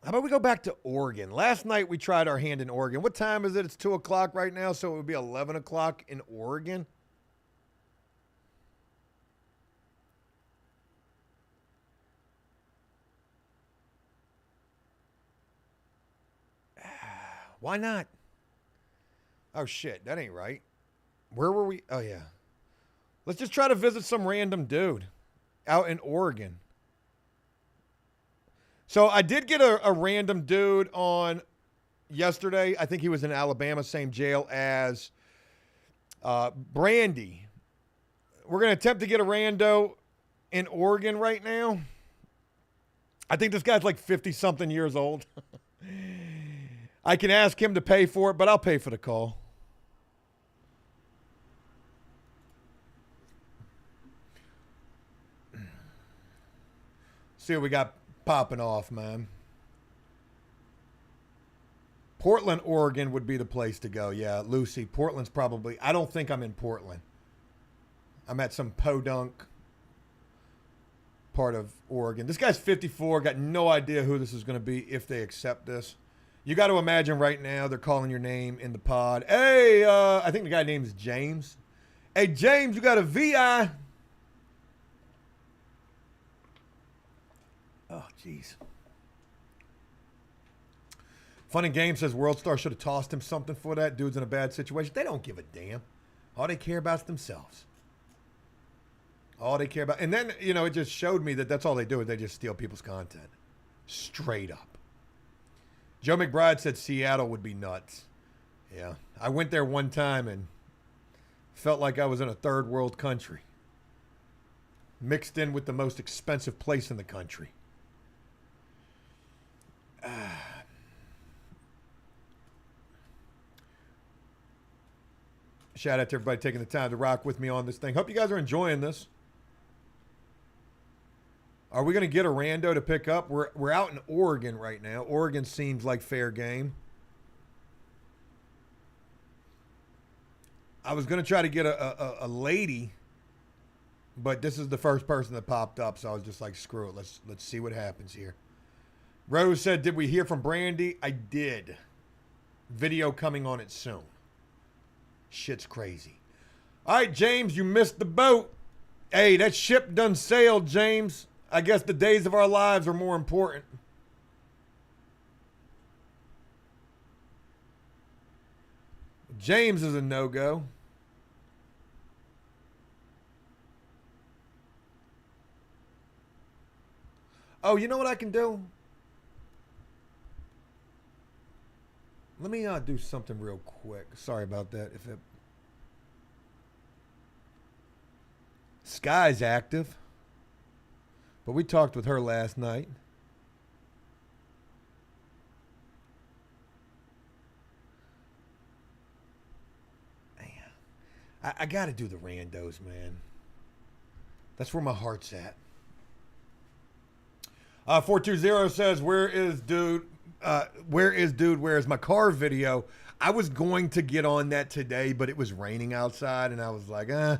Speaker 1: How about we go back to Oregon? Last night we tried our hand in Oregon. What time is it? It's 2 o'clock right now, so it would be 11 o'clock in Oregon. Why not? Oh, shit. That ain't right. Where were we? Oh, yeah. Let's just try to visit some random dude out in Oregon. So I did get a random dude on yesterday. I think he was in Alabama, same jail as Brandy. We're going to attempt to get a rando in Oregon right now. I think this guy's like 50-something years old. I can ask him to pay for it, but I'll pay for the call. See what we got popping off, man. Portland, Oregon would be the place to go. Yeah, Lucy. Portland's probably... I don't think I'm in Portland. I'm at some podunk part of Oregon. This guy's 54. Got no idea who this is going to be if they accept this. You got to imagine right now they're calling your name in the pod. Hey, I think the guy's name is James. Hey, James, you got a VI. Oh, jeez. Fun and Game says World Star should have tossed him something for that. Dude's in a bad situation. They don't give a damn. All they care about is themselves. All they care about. And then, it just showed me that that's all they do is they just steal people's content. Straight up. Joe McBride said Seattle would be nuts. Yeah. I went there one time and felt like I was in a third world country. Mixed in with the most expensive place in the country. Shout out to everybody taking the time to rock with me on this thing. Hope you guys are enjoying this. Are we going to get a rando to pick up? We're out in Oregon right now. Oregon seems like fair game. I was going to try to get a lady, but this is the first person that popped up, so I was just like, screw it. Let's see what happens here. Rose said, did we hear from Brandy? I did. Video coming on it soon. Shit's crazy. All right, James, you missed the boat. Hey, that ship done sailed, James. I guess the days of our lives are more important. James is a no-go. Oh, you know what I can do? Let me do something real quick. Sorry about that. Sky's active. But we talked with her last night. Man, I got to do the randos, man. That's where my heart's at. 420 says, where is dude? Where's my car video? I was going to get on that today, but it was raining outside, and I was like, I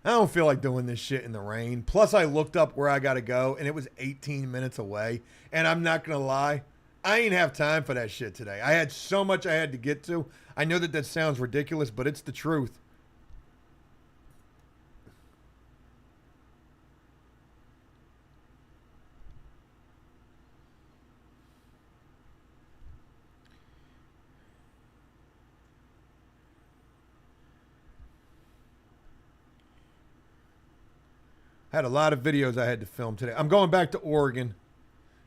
Speaker 1: don't feel like doing this shit in the rain. Plus, I looked up where I got to go, and it was 18 minutes away. And I'm not going to lie, I ain't have time for that shit today. I had so much I had to get to. I know that sounds ridiculous, but it's the truth. I had a lot of videos I had to film today. I'm going back to Oregon.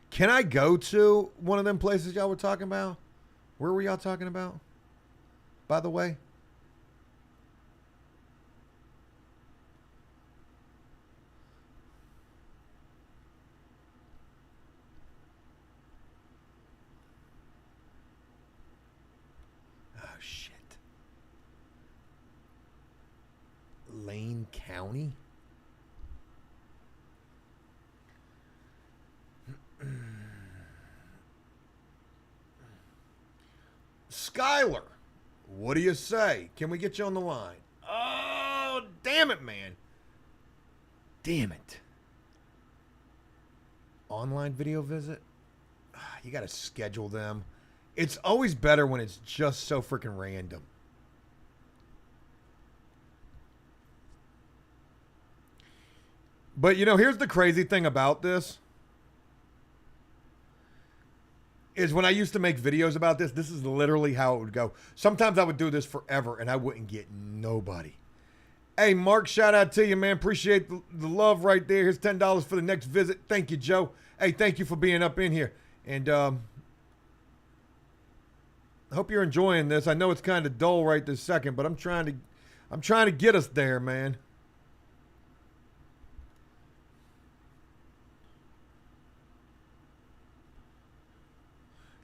Speaker 1: Can I go to one of them places y'all were talking about? Where were y'all talking about? By the way? Oh, shit. Lane County? Skylar, what do you say? Can we get you on the line? Oh, damn it, man. Damn it. Online video visit? You got to schedule them. It's always better when it's just so freaking random. But, you know, here's the crazy thing about this. Is when I used to make videos about this, this is literally how it would go. Sometimes I would do this forever and I wouldn't get nobody. Hey, Mark, shout out to you, man. Appreciate the love right there. Here's $10 for the next visit. Thank you, Joe. Hey, thank you for being up in here. And I hope you're enjoying this. I know it's kind of dull right this second, but I'm trying to get us there, man.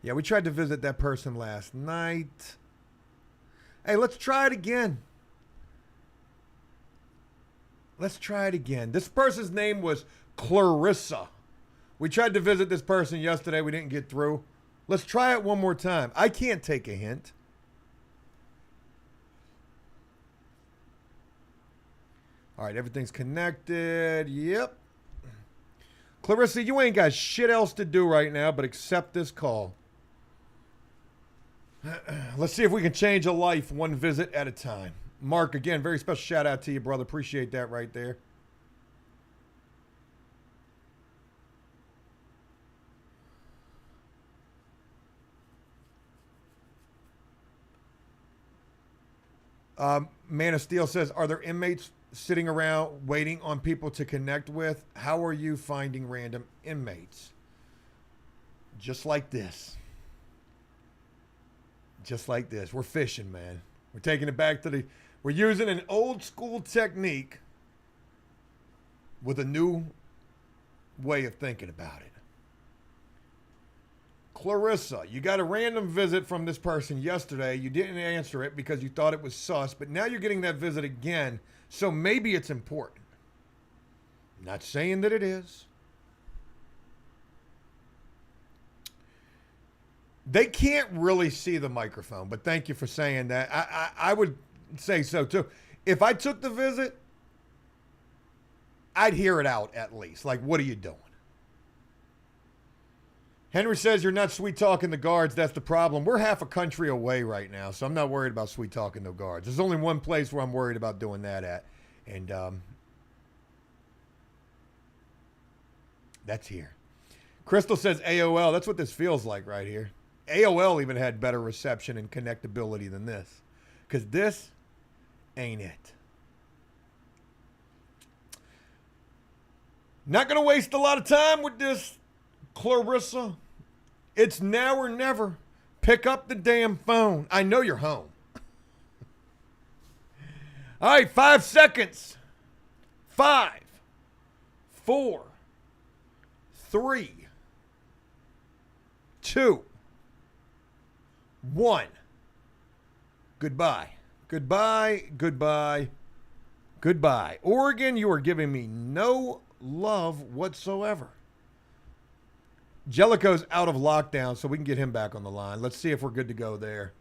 Speaker 1: Yeah, we tried to visit that person last night. Hey, let's try it again. Let's try it again. This person's name was Clarissa. We tried to visit this person yesterday. We didn't get through. Let's try it one more time. I can't take a hint. All right, everything's connected. Yep. Clarissa, you ain't got shit else to do right now but accept this call. Let's see if we can change a life one visit at a time. Mark, again, very special shout out to you, brother. Appreciate that right there. Man of Steel says, are there inmates sitting around waiting on people to connect with? How are you finding random inmates? Just like this. Just like this. We're fishing, man. We're taking it back to we're using an old school technique with a new way of thinking about it. Clarissa, you got a random visit from this person yesterday. You didn't answer it because you thought it was sus, but now you're getting that visit again, so maybe it's important. Not saying that it is. They can't really see the microphone, but thank you for saying that. I would say so too. If I took the visit, I'd hear it out at least. Like, what are you doing? Henry says you're not sweet talking the guards. That's the problem. We're half a country away right now, so I'm not worried about sweet talking the guards. There's only one place where I'm worried about doing that at, and that's here. Crystal says AOL. That's what this feels like right here. AOL even had better reception and connectability than this, because this ain't it. Not going to waste a lot of time with this, Clarissa. It's now or never. Pick up the damn phone. I know you're home. All right, 5 seconds. 5, 4, 3, 2, 1. Goodbye. Goodbye. Goodbye. Goodbye. Oregon, you are giving me no love whatsoever. Jelico's out of lockdown, so we can get him back on the line. Let's see if we're good to go there.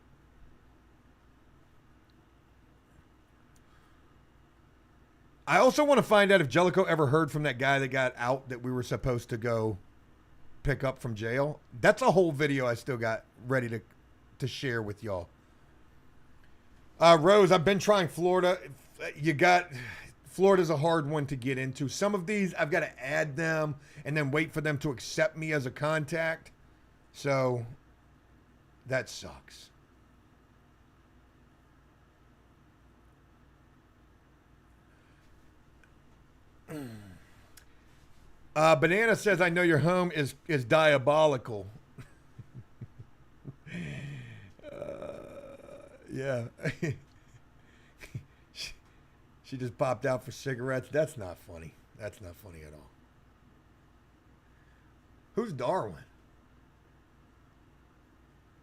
Speaker 1: I also want to find out if Jelico ever heard from that guy that got out that we were supposed to go pick up from jail. That's a whole video I still got ready to share with y'all. Rose, I've been trying Florida. Florida's a hard one to get into. Some of these, I've got to add them and then wait for them to accept me as a contact. So that sucks. Banana says, I know your home is diabolical. Yeah. She just popped out for cigarettes. That's not funny. That's not funny at all. Who's Darwin?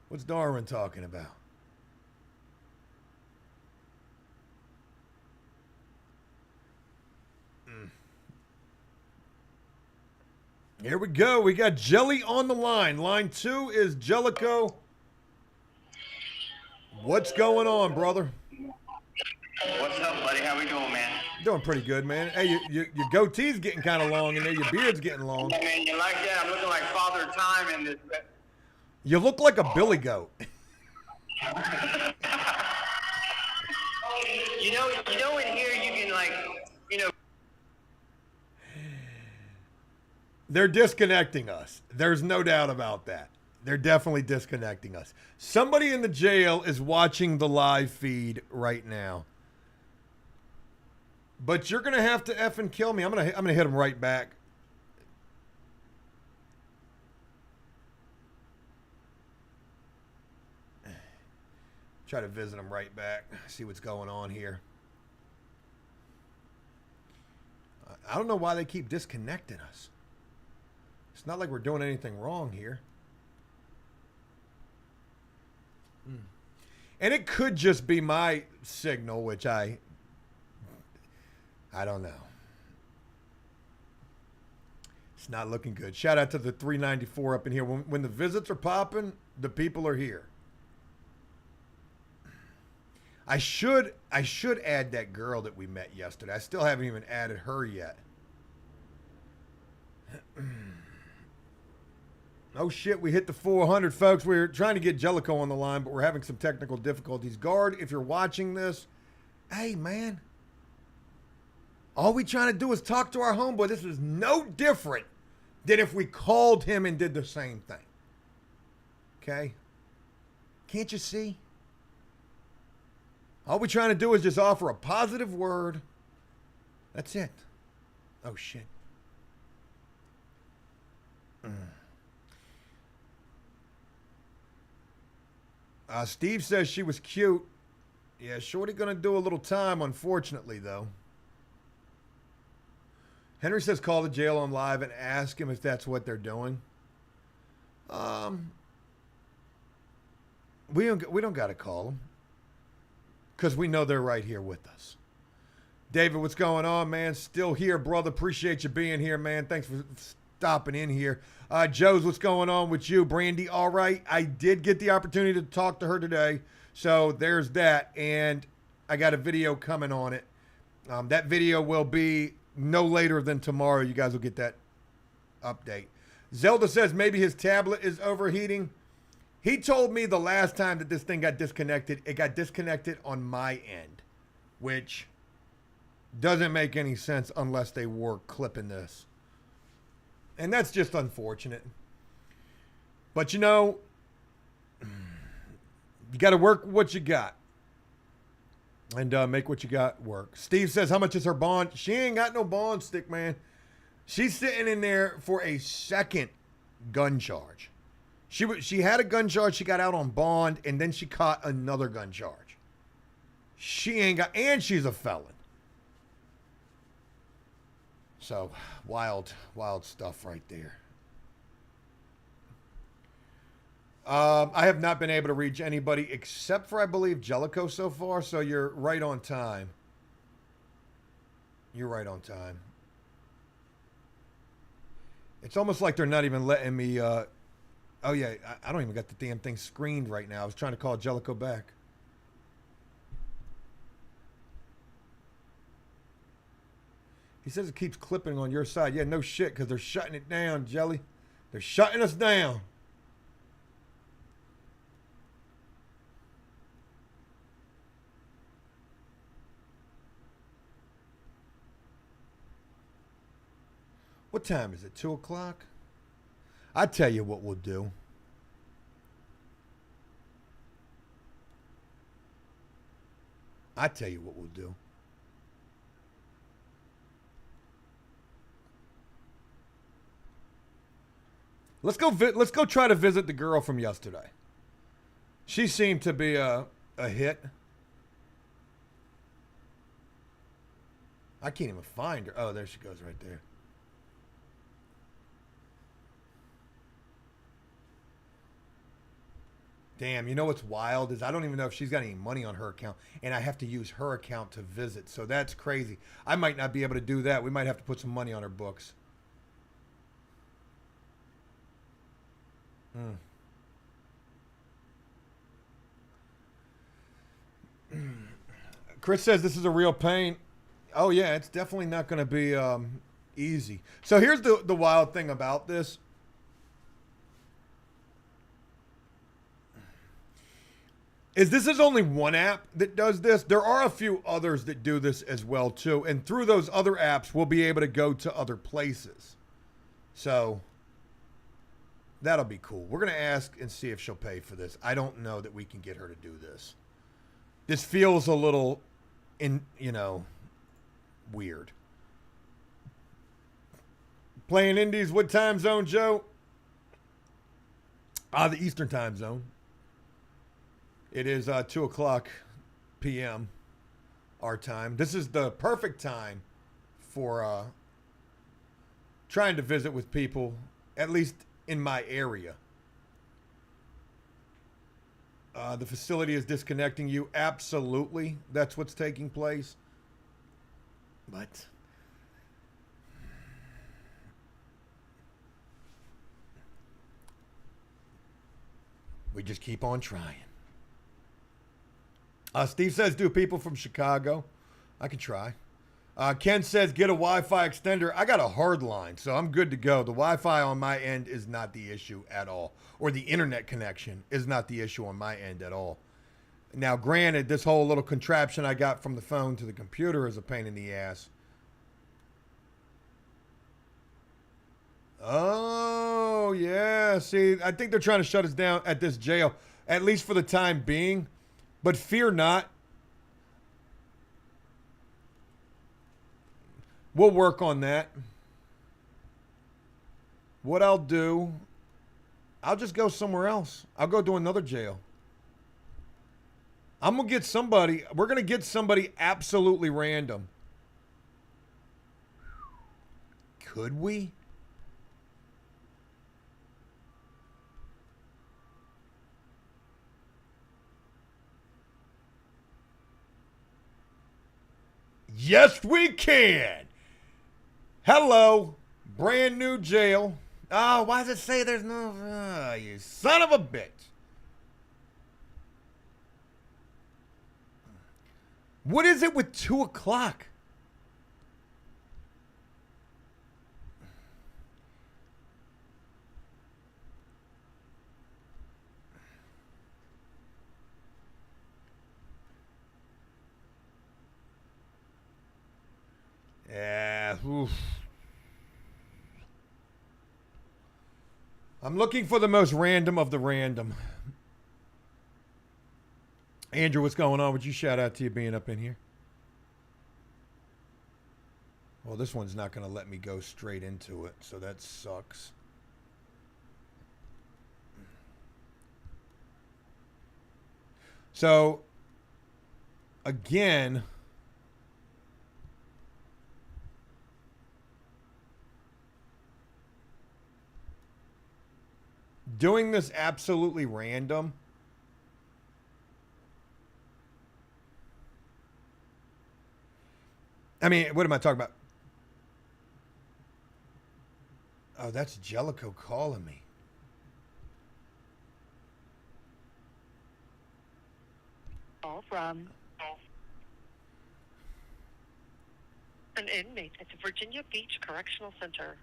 Speaker 1: What's Darwin talking about? Here we go. We got Jelly on the line. Line 2 is Jelico. What's going on, brother?
Speaker 2: What's up, buddy? How we doing, man?
Speaker 1: Doing pretty good, man. Hey, your goatee's getting kind of long in there. Your beard's getting long.
Speaker 2: Yeah, man, you like that? I'm looking like Father Time in this.
Speaker 1: You look like a billy goat.
Speaker 2: You know, in here you can like, you know.
Speaker 1: They're disconnecting us. There's no doubt about that. They're definitely disconnecting us. Somebody in the jail is watching the live feed right now. But you're gonna have to effing kill me. I'm gonna hit him right back. Try to visit him right back. See what's going on here. I don't know why they keep disconnecting us. It's not like we're doing anything wrong here. And it could just be my signal, which I don't know. It's not looking good. Shout out to the 394 up in here. When the visits are popping, the people are here. I should add that girl that we met yesterday. I still haven't even added her yet. Oh shit, we hit the 400, folks. We're trying to get Jelico on the line, but we're having some technical difficulties. Guard, if you're watching this, hey man, all we trying to do is talk to our homeboy. This is no different than if we called him and did the same thing. Okay? Can't you see? All we trying to do is just offer a positive word. That's it. Oh shit. Steve says she was cute. Yeah, Shorty gonna do a little time, unfortunately, though. Henry says call the jail on live and ask him if that's what they're doing. We don't gotta call them because we know they're right here with us. David, what's going on, man? Still here, brother. Appreciate you being here, man. Thanks for stopping in here. Joe's, what's going on with you? Brandy, all right. I did get the opportunity to talk to her today, so there's that. And I got a video coming on it. That video will be no later than tomorrow. You guys will get that update. Zelda says maybe his tablet is overheating. He told me the last time that this thing got disconnected, it got disconnected on my end, which doesn't make any sense unless they were clipping this. And that's just unfortunate. But you know, you got to work what you got. And make what you got work. Steve says, how much is her bond? She ain't got no bond stick, man. She's sitting in there for a second gun charge. She had a gun charge. She got out on bond, and then she caught another gun charge. She ain't got, and she's a felon. So, wild stuff right there. I have not been able to reach anybody except for, I believe, Jelico so far. So you're right on time. You're right on time. It's almost like they're not even letting me. Oh, yeah. I don't even got the damn thing screened right now. I was trying to call Jelico back. He says it keeps clipping on your side. Yeah, no shit, because they're shutting it down, Jelly. They're shutting us down. What time is it? 2 o'clock? I tell you what we'll do. I tell you what we'll do. Let's go try to visit the girl from yesterday. She seemed to be a hit. I can't even find her. Oh, there she goes right there. Damn, you know what's wild is I don't even know if she's got any money on her account, and I have to use her account to visit. So that's crazy. I might not be able to do that. We might have to put some money on her books. Chris says this is a real pain. Oh yeah, it's definitely not going to be easy. So here's the wild thing about this. This is only one app that does this. There are a few others that do this as well too. And through those other apps, we'll be able to go to other places. So that'll be cool. We're going to ask and see if she'll pay for this. I don't know that we can get her to do this. This feels a little weird. Playing indies, what time zone, Joe? The Eastern time zone. It is 2 o'clock p.m. our time. This is the perfect time for trying to visit with people, at least in my area. The facility is disconnecting you. Absolutely. That's what's taking place. But we just keep on trying. Steve says, do people from Chicago? I can try. Ken says, get a Wi-Fi extender. I got a hard line, so I'm good to go. The Wi-Fi on my end is not the issue at all. Or the internet connection is not the issue on my end at all. Now, granted, this whole little contraption I got from the phone to the computer is a pain in the ass. Oh, yeah. See, I think they're trying to shut us down at this jail, at least for the time being. But fear not. We'll work on that. What I'll do, I'll just go somewhere else. I'll go to another jail. I'm going to get somebody. We're going to get somebody absolutely random. Could we? Yes, we can. Hello. Brand new jail. Oh, why does it say there's no... you son of a bitch. What is it with 2 o'clock? Yeah, oof. I'm looking for the most random of the random. Andrew, what's going on? Would you shout out to you being up in here? Well, this one's not going to let me go straight into it, so that sucks. So, again... doing this absolutely random. I mean, what am I talking about? Oh, that's Jelico calling me.
Speaker 3: Call from an inmate at the Virginia Beach Correctional Center.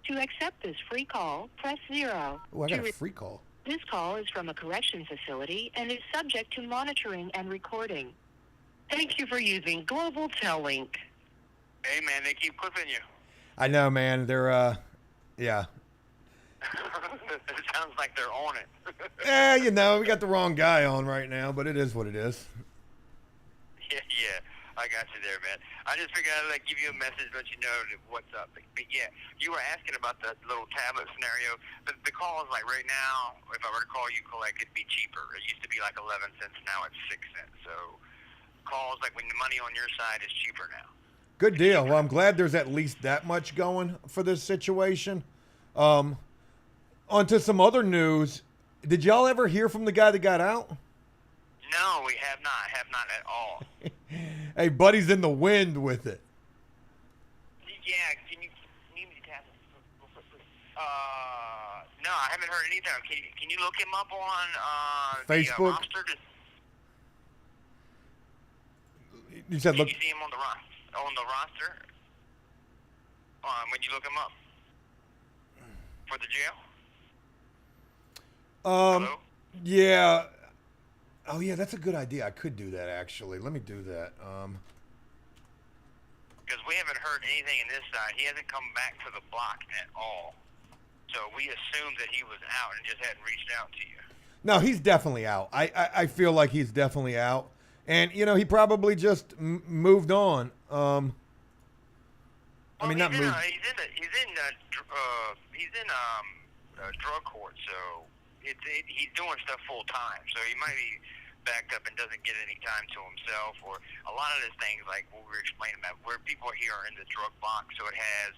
Speaker 3: To accept this free call, press 0.
Speaker 1: Oh, I got
Speaker 3: To
Speaker 1: a free call.
Speaker 3: This call is from a correction facility and is subject to monitoring and recording. Thank you for using Global Tellink.
Speaker 2: Hey, man, they keep clipping you.
Speaker 1: I know, man. They're, yeah.
Speaker 2: It sounds like they're on it.
Speaker 1: You know, we got the wrong guy on right now, but it is what it is.
Speaker 2: Yeah, I got you there, man. I just figured I'd like give you a message, let you know what's up. But yeah, you were asking about the little tablet scenario. The call is like right now, if I were to call you collect, it'd be cheaper. It used to be like 11 cents, now it's 6 cents. So calls like when the money on your side is cheaper now.
Speaker 1: Good deal. Well, I'm glad there's at least that much going for this situation. On to some other news. Did y'all ever hear from the guy that got out?
Speaker 2: No, we have not at all.
Speaker 1: Hey, buddy's in the wind with it.
Speaker 2: Yeah, can you need me to tap it? No, I haven't heard anything. Can you look him up on
Speaker 1: Facebook?
Speaker 2: The roster?
Speaker 1: You said
Speaker 2: Can
Speaker 1: look.
Speaker 2: you see him on the roster? When you look him up for the jail? Hello?
Speaker 1: Yeah. Oh, yeah, that's a good idea. I could do that, actually. Let me do that.
Speaker 2: Because we haven't heard anything in this side. He hasn't come back to the block at all. So we assumed that he was out and just hadn't reached out to you.
Speaker 1: No, he's definitely out. I feel like he's definitely out. And, you know, he probably just moved on. I mean, not moved.
Speaker 2: He's in drug court, so he's doing stuff full time. So he might be backed up and doesn't get any time to himself, or a lot of these things like what we were explaining about where people here are in the drug box, so it has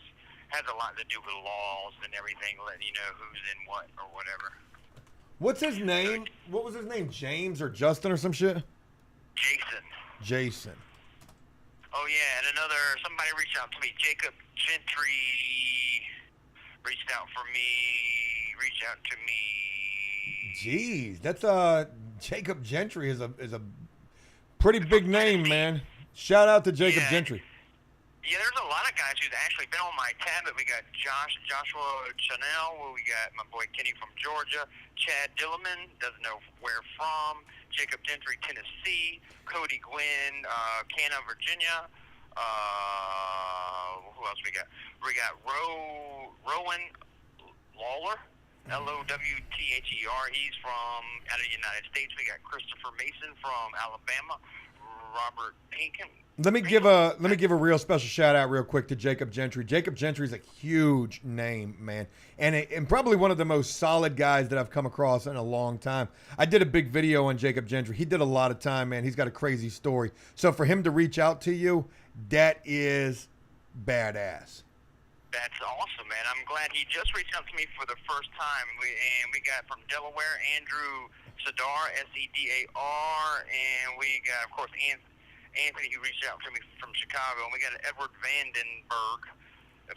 Speaker 2: a lot to do with laws and everything, letting you know who's in what or whatever.
Speaker 1: What's his name? What was his name? James or Justin or some shit? Jason.
Speaker 2: Oh yeah, and somebody reached out to me. Jacob Gentry reached out to me.
Speaker 1: Jeez, that's Jacob Gentry is a pretty big name, man. Shout out to Jacob Gentry.
Speaker 2: Yeah, there's a lot of guys who's actually been on my tablet. We got Joshua Chanel. We got my boy Kenny from Georgia. Chad Dillerman, doesn't know where from. Jacob Gentry, Tennessee. Cody Gwynn, Canna, Virginia. Who else we got? We got Rowan Lawler. Lowther. He's from out of the United States. We got Christopher Mason from Alabama. Robert Pinkham.
Speaker 1: Let me give a real special shout out real quick to Jacob Gentry. Jacob Gentry is a huge name, man, and probably one of the most solid guys that I've come across in a long time. I did a big video on Jacob Gentry. He did a lot of time, man. He's got a crazy story. So for him to reach out to you, that is badass.
Speaker 2: That's awesome, man. I'm glad he just reached out to me for the first time. We got from Delaware, Andrew Sedar, Sedar, and we got, of course, Anthony, who reached out to me from Chicago, and we got Edward Vandenberg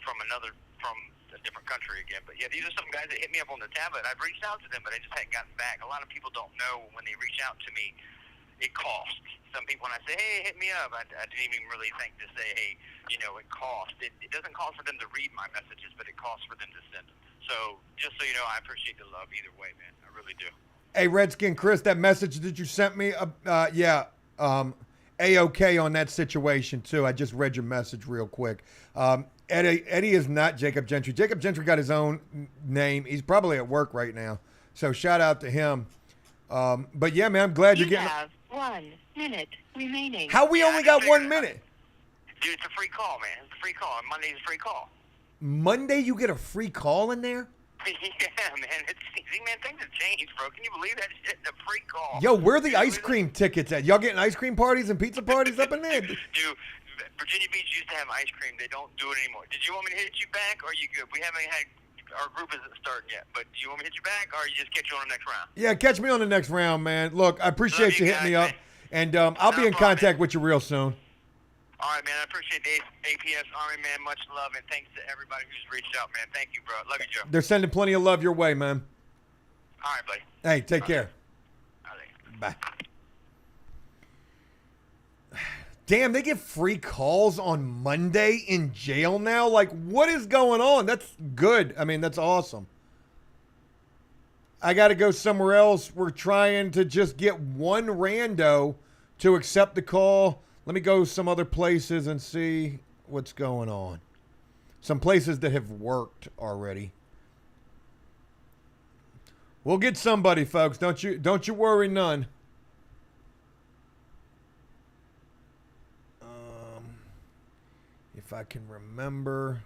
Speaker 2: from a different country again. But yeah, these are some guys that hit me up on the tablet. I've reached out to them, but I just hadn't gotten back. A lot of people don't know when they reach out to me, it costs. Some people, when I say, hey, hit me up, I didn't even really think to say, hey, it costs. It doesn't cost for them to read my messages, but it costs for them to send them. So just so you know, I appreciate the love either way, man. I really do.
Speaker 1: Hey, Redskin Chris, that message that you sent me, A-OK on that situation, too. I just read your message real quick. Eddie is not Jacob Gentry. Jacob Gentry got his own name. He's probably at work right now. So shout out to him. But, yeah, man, I'm glad you're getting...
Speaker 3: You have 1 minute remaining.
Speaker 1: How we only got 1 minute?
Speaker 2: Dude, it's a free call, man. It's a free call. Monday's a free call.
Speaker 1: Monday you get a free call in there?
Speaker 2: Yeah, man. Things have changed, bro. Can you believe that shit? A free call.
Speaker 1: Yo, where are the ice cream tickets at? Y'all getting ice cream parties and pizza parties up in there?
Speaker 2: Dude, Virginia Beach used to have ice cream. They don't do it anymore. Did you want me to hit you back, or are you good? We haven't had... Our group isn't starting yet, but do you want me to hit you back, or you just catch you on the next round?
Speaker 1: Yeah, catch me on the next round, man. Look, I appreciate you hitting me up, and I'll be in contact with you real soon.
Speaker 2: All right, man. I appreciate the APS Army, man. Much love, and thanks to everybody who's reached out, man. Thank you, bro. Love you, Joe.
Speaker 1: They're sending plenty of love your way, man.
Speaker 2: All right, buddy.
Speaker 1: Hey, take care.
Speaker 2: All right.
Speaker 1: Bye. Damn, they get free calls on Monday in jail now? Like, what is going on? That's good. I mean, that's awesome. I got to go somewhere else. We're trying to just get one rando to accept the call. Let me go some other places and see what's going on. Some places that have worked already. We'll get somebody, folks. Don't you worry none. If I can remember.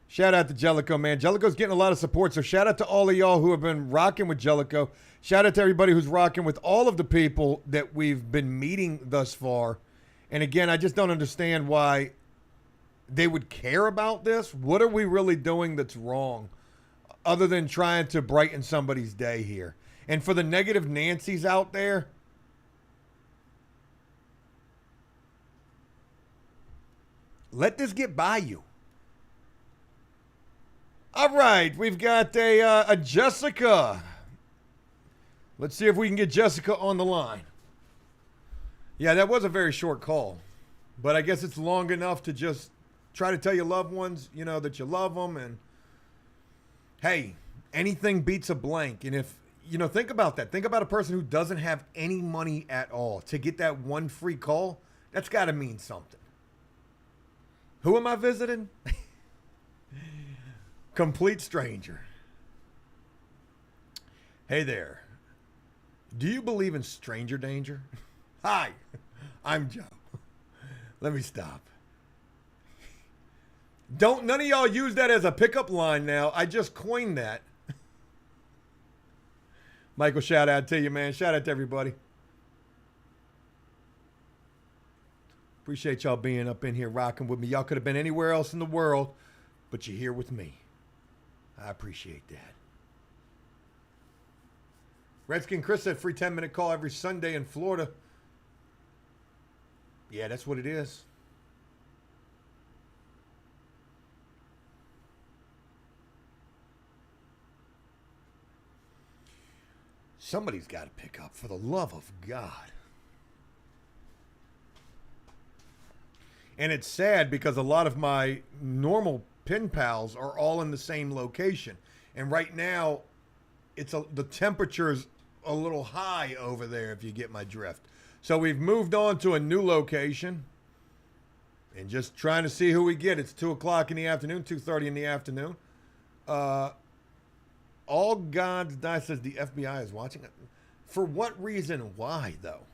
Speaker 1: Shout out to Jelico, man. Jelico's getting a lot of support, so shout out to all of y'all who have been rocking with Jelico. Shout out to everybody who's rocking with all of the people that we've been meeting thus far. And again, I just don't understand why they would care about this. What are we really doing that's wrong other than trying to brighten somebody's day here? And for the negative Nancys out there, let this get by you. All right, we've got a Jessica. Let's see if we can get Jessica on the line. Yeah, that was a very short call, but I guess it's long enough to just try to tell your loved ones, you know, that you love them. And hey, anything beats a blank. And if, you know, think about that. Think about a person who doesn't have any money at all. To get that one free call, that's got to mean something. Who am I visiting? Complete stranger. Hey there. Do you believe in stranger danger? Hi, I'm Joe. Let me stop. Don't none of y'all use that as a pickup line now. I just coined that. Michael, shout out to you, man. Shout out to everybody. Appreciate y'all being up in here rocking with me. Y'all could have been anywhere else in the world, but you're here with me. I appreciate that. Redskin Chris said free 10-minute call every Sunday in Florida. Yeah, that's what it is. Somebody's got to pick up, for the love of God. And it's sad because a lot of my normal pen pals are all in the same location. And right now, the temperature's a little high over there, if you get my drift. So we've moved on to a new location and just trying to see who we get. It's 2 o'clock in the afternoon, 2:30 in the afternoon. All God's Die says the FBI is watching it. For what reason? Why, though?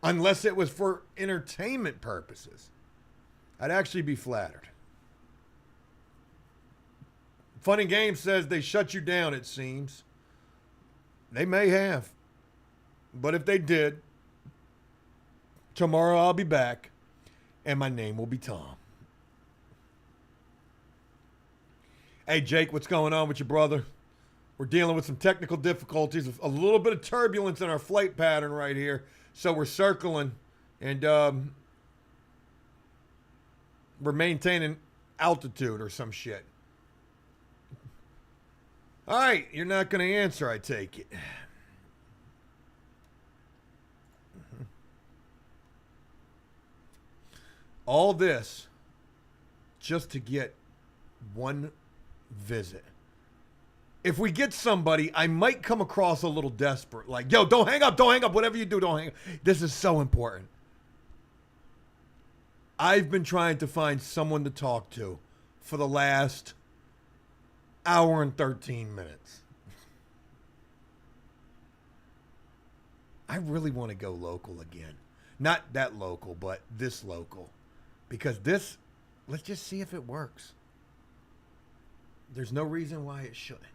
Speaker 1: Unless it was for entertainment purposes. I'd actually be flattered. Fun and Games says they shut you down, it seems. They may have. But if they did, tomorrow I'll be back, and my name will be Tom. Hey, Jake, what's going on with your brother? We're dealing with some technical difficulties, a little bit of turbulence in our flight pattern right here. So we're circling, and we're maintaining altitude or some shit. All right, you're not going to answer, I take it. All this just to get one visit. If we get somebody, I might come across a little desperate. Like, yo, don't hang up, whatever you do, don't hang up. This is so important. I've been trying to find someone to talk to for the last hour and 13 minutes. I really want to go local again. Not that local, but this local. Because this, let's just see if it works. There's no reason why it shouldn't.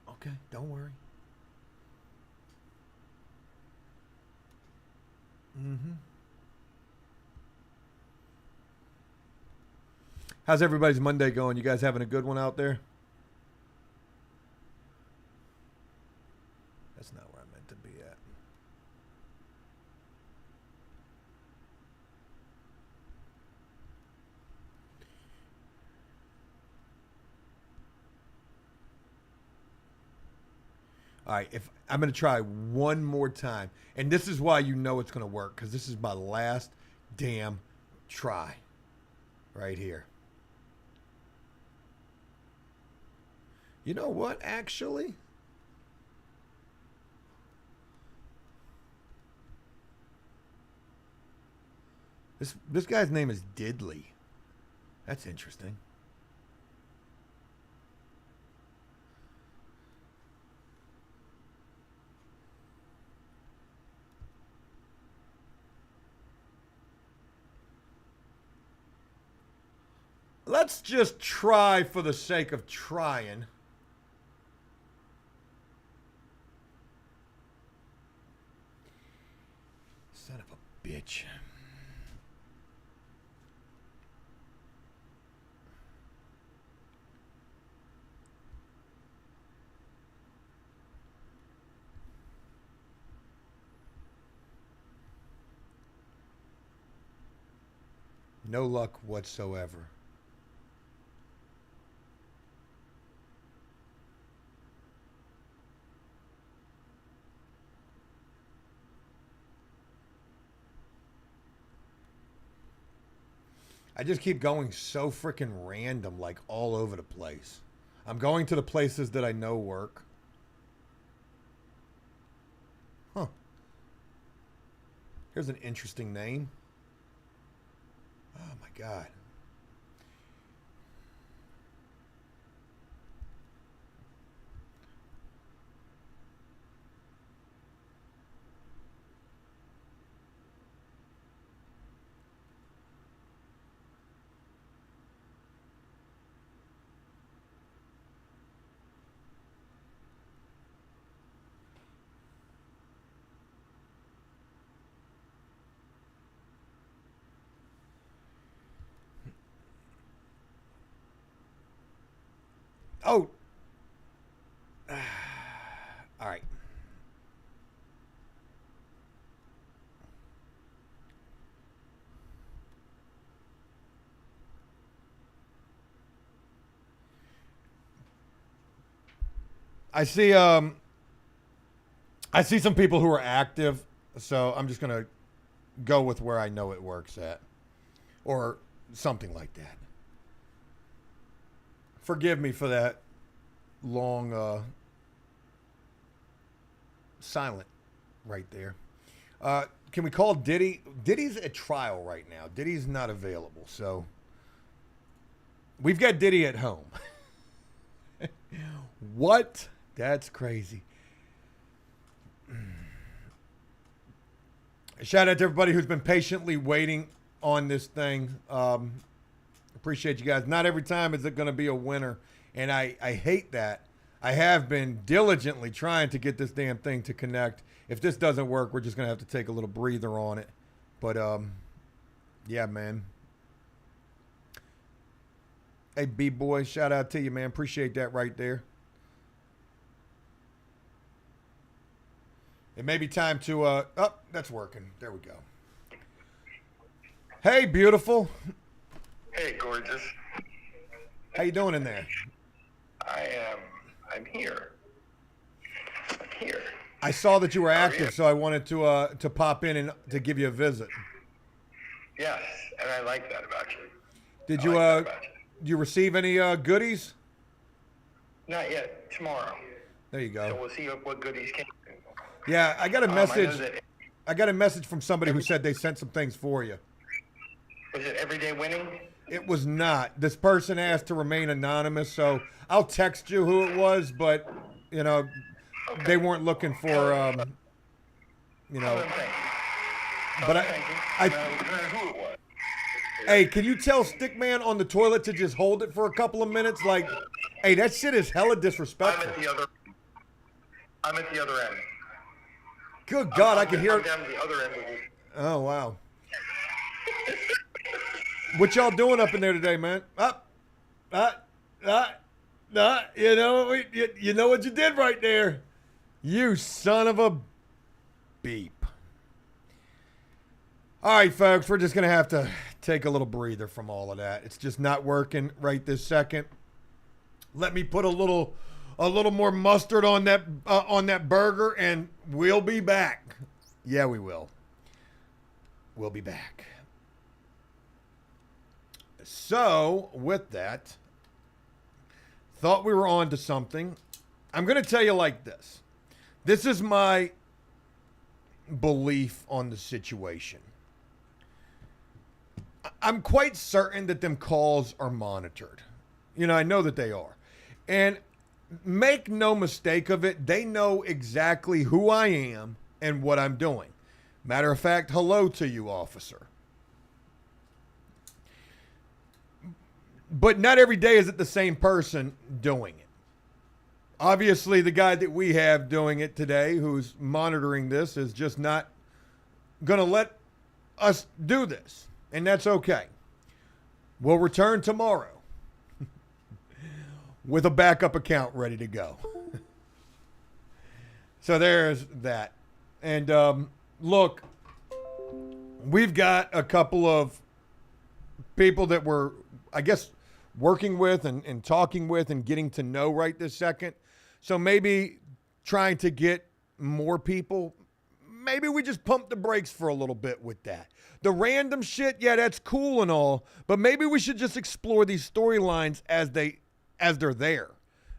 Speaker 1: Okay, don't worry. How's everybody's Monday going? You guys having a good one out there? That's not where I meant to be at. All right, if I'm going to try one more time. And this is why you know it's going to work, because this is my last damn try right here. You know what, actually? This guy's name is Diddley. That's interesting. Let's just try for the sake of trying. Son of a bitch. No luck whatsoever. I just keep going so freaking random, like all over the place. I'm going to the places that I know work. Huh. Here's an interesting name. Oh my God. Oh. All right. I see some people who are active, so I'm just going to go with where I know it works at or something like that. Forgive me for that long silent right there. Can we call Diddy? Diddy's at trial right now. Diddy's not available, so we've got Diddy at home. What? That's crazy. Shout out to everybody who's been patiently waiting on this thing. Appreciate you guys. Not every time is it going to be a winner, and I hate that. I have been diligently trying to get this damn thing to connect. If this doesn't work, we're just going to have to take a little breather on it. But, yeah, man. Hey, B-Boy, shout out to you, man. Appreciate that right there. It may be time to, oh, that's working. There we go. Hey, beautiful.
Speaker 4: Hey, gorgeous.
Speaker 1: How you doing in there?
Speaker 4: I'm here. I'm here.
Speaker 1: I saw that you were active,
Speaker 4: you?
Speaker 1: so I wanted to pop in and to give you a visit.
Speaker 4: Yes, and I like that about you.
Speaker 1: Did
Speaker 4: I
Speaker 1: you
Speaker 4: like that about
Speaker 1: you receive any goodies?
Speaker 4: Not yet. Tomorrow.
Speaker 1: There you go.
Speaker 4: So we'll see what goodies came.
Speaker 1: Yeah, I got a
Speaker 4: I know
Speaker 1: message.
Speaker 4: that-
Speaker 1: I got a message from somebody who said they sent some things for you.
Speaker 4: Was it Everyday Winning?
Speaker 1: It was not. This person asked to remain anonymous, so I'll text you who it was, but you know,
Speaker 4: Okay.
Speaker 1: they weren't looking for you know. But I
Speaker 4: who it was.
Speaker 1: hey, can you tell Stickman on the toilet to just hold it for a couple of minutes? Like, hey, that shit is hella disrespectful.
Speaker 4: I'm at the other end.
Speaker 1: Good God, I can hear
Speaker 4: I'm
Speaker 1: it.
Speaker 4: down to the other end of it.
Speaker 1: Oh, wow. What y'all doing up in there today, man? You know, you know what you did right there. You son of a beep. All right, folks, we're just going to have to take a little breather from all of that. It's just not working right this second. Let me put a little a little more mustard on that burger, and we'll be back. Yeah, we will. We'll be back. So, with that, thought we were on to something. I'm going to tell you like this. This is my belief on the situation. I'm quite certain that them calls are monitored. You know, I know that they are. And make no mistake of it, they know exactly who I am and what I'm doing. Matter of fact, hello to you, officer. But not every day is it the same person doing it. Obviously, the guy that we have doing it today, who's monitoring this, is just not going to let us do this. And that's okay. We'll return tomorrow with a backup account ready to go. So there's that. And look, we've got a couple of people that we're, I guess, working with and talking with and getting to know right this second. So maybe trying to get more people, maybe we just pump the brakes for a little bit with that. The random shit, yeah, that's cool and all, but maybe we should just explore these storylines as they're there.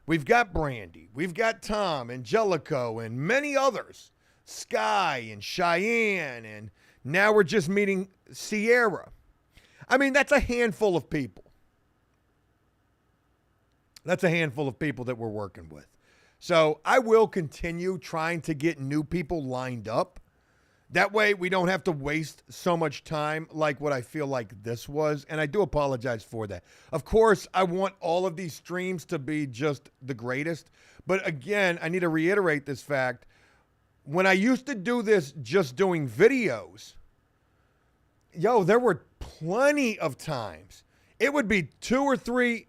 Speaker 1: We've got Brandy, we've got Tom and Jelico and many others, Sky and Cheyenne, and now we're just meeting Sierra. I mean, that's a handful of people. That's a handful of people that we're working with. So I will continue trying to get new people lined up. That way we don't have to waste so much time like what I feel like this was. And I do apologize for that. Of course, I want all of these streams to be just the greatest. But again, I need to reiterate this fact. When I used to do this just doing videos, there were plenty of times. It would be 2 or 3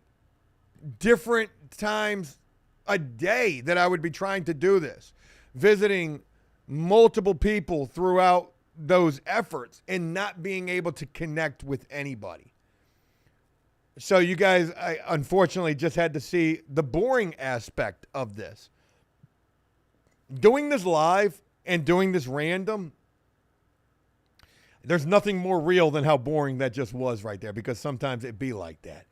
Speaker 1: different times a day that I would be trying to do this, visiting multiple people throughout those efforts and not being able to connect with anybody. So you guys, I unfortunately just had to see the boring aspect of this. Doing this live and doing this random, there's nothing more real than how boring that just was right there, because sometimes it be like that.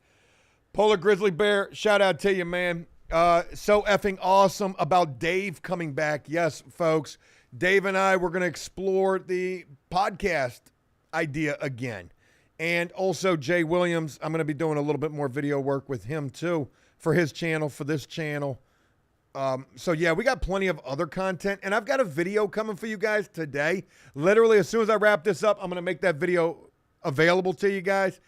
Speaker 1: Polar Grizzly Bear, shout out to you, man. So effing awesome about Dave coming back. Yes, folks, Dave and I, we're going to explore the podcast idea again. And also Jay Williams, I'm going to be doing a little bit more video work with him too for his channel, for this channel. So yeah, we got plenty of other content, and I've got a video coming for you guys today. Literally, as soon as I wrap this up, I'm going to make that video available to you guys.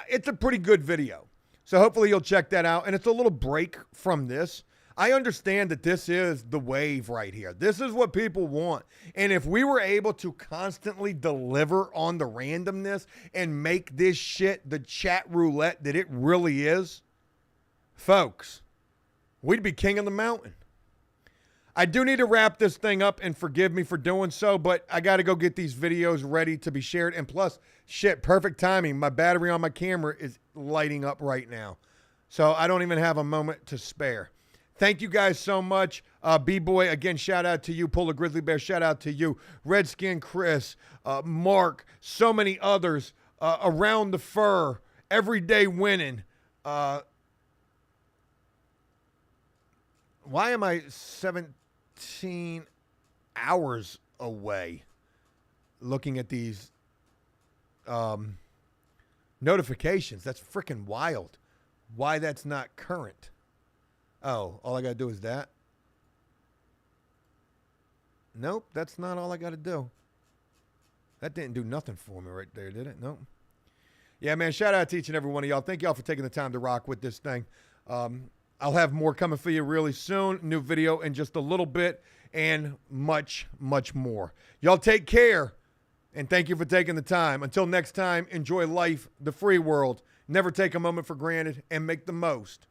Speaker 1: It's a pretty good video. So hopefully you'll check that out. And it's a little break from this. I understand that this is the wave right here. This is what people want. And if we were able to constantly deliver on the randomness and make this shit the chat roulette that it really is, folks, we'd be king of the mountain. I do need to wrap this thing up, and forgive me for doing so, but I got to go get these videos ready to be shared. And plus, shit, perfect timing. My battery on my camera is lighting up right now. So I don't even have a moment to spare. Thank you guys so much. B-Boy, again, shout out to you. Polar Grizzly Bear, shout out to you. Redskin Chris, Mark, so many others. Around the Fur, Everyday Winning. Why am I 17 hours away looking at these notifications? That's freaking wild. Why that's not current? Oh, all I got to do is that? Nope, that's not all I got to do. That didn't do nothing for me right there, did it? Nope. Yeah, man, shout out to each and every one of y'all. Thank y'all for taking the time to rock with this thing. I'll have more coming for you really soon. New video in just a little bit, and much, much more. Y'all take care, and thank you for taking the time. Until next time, enjoy life, the free world. Never take a moment for granted, and make the most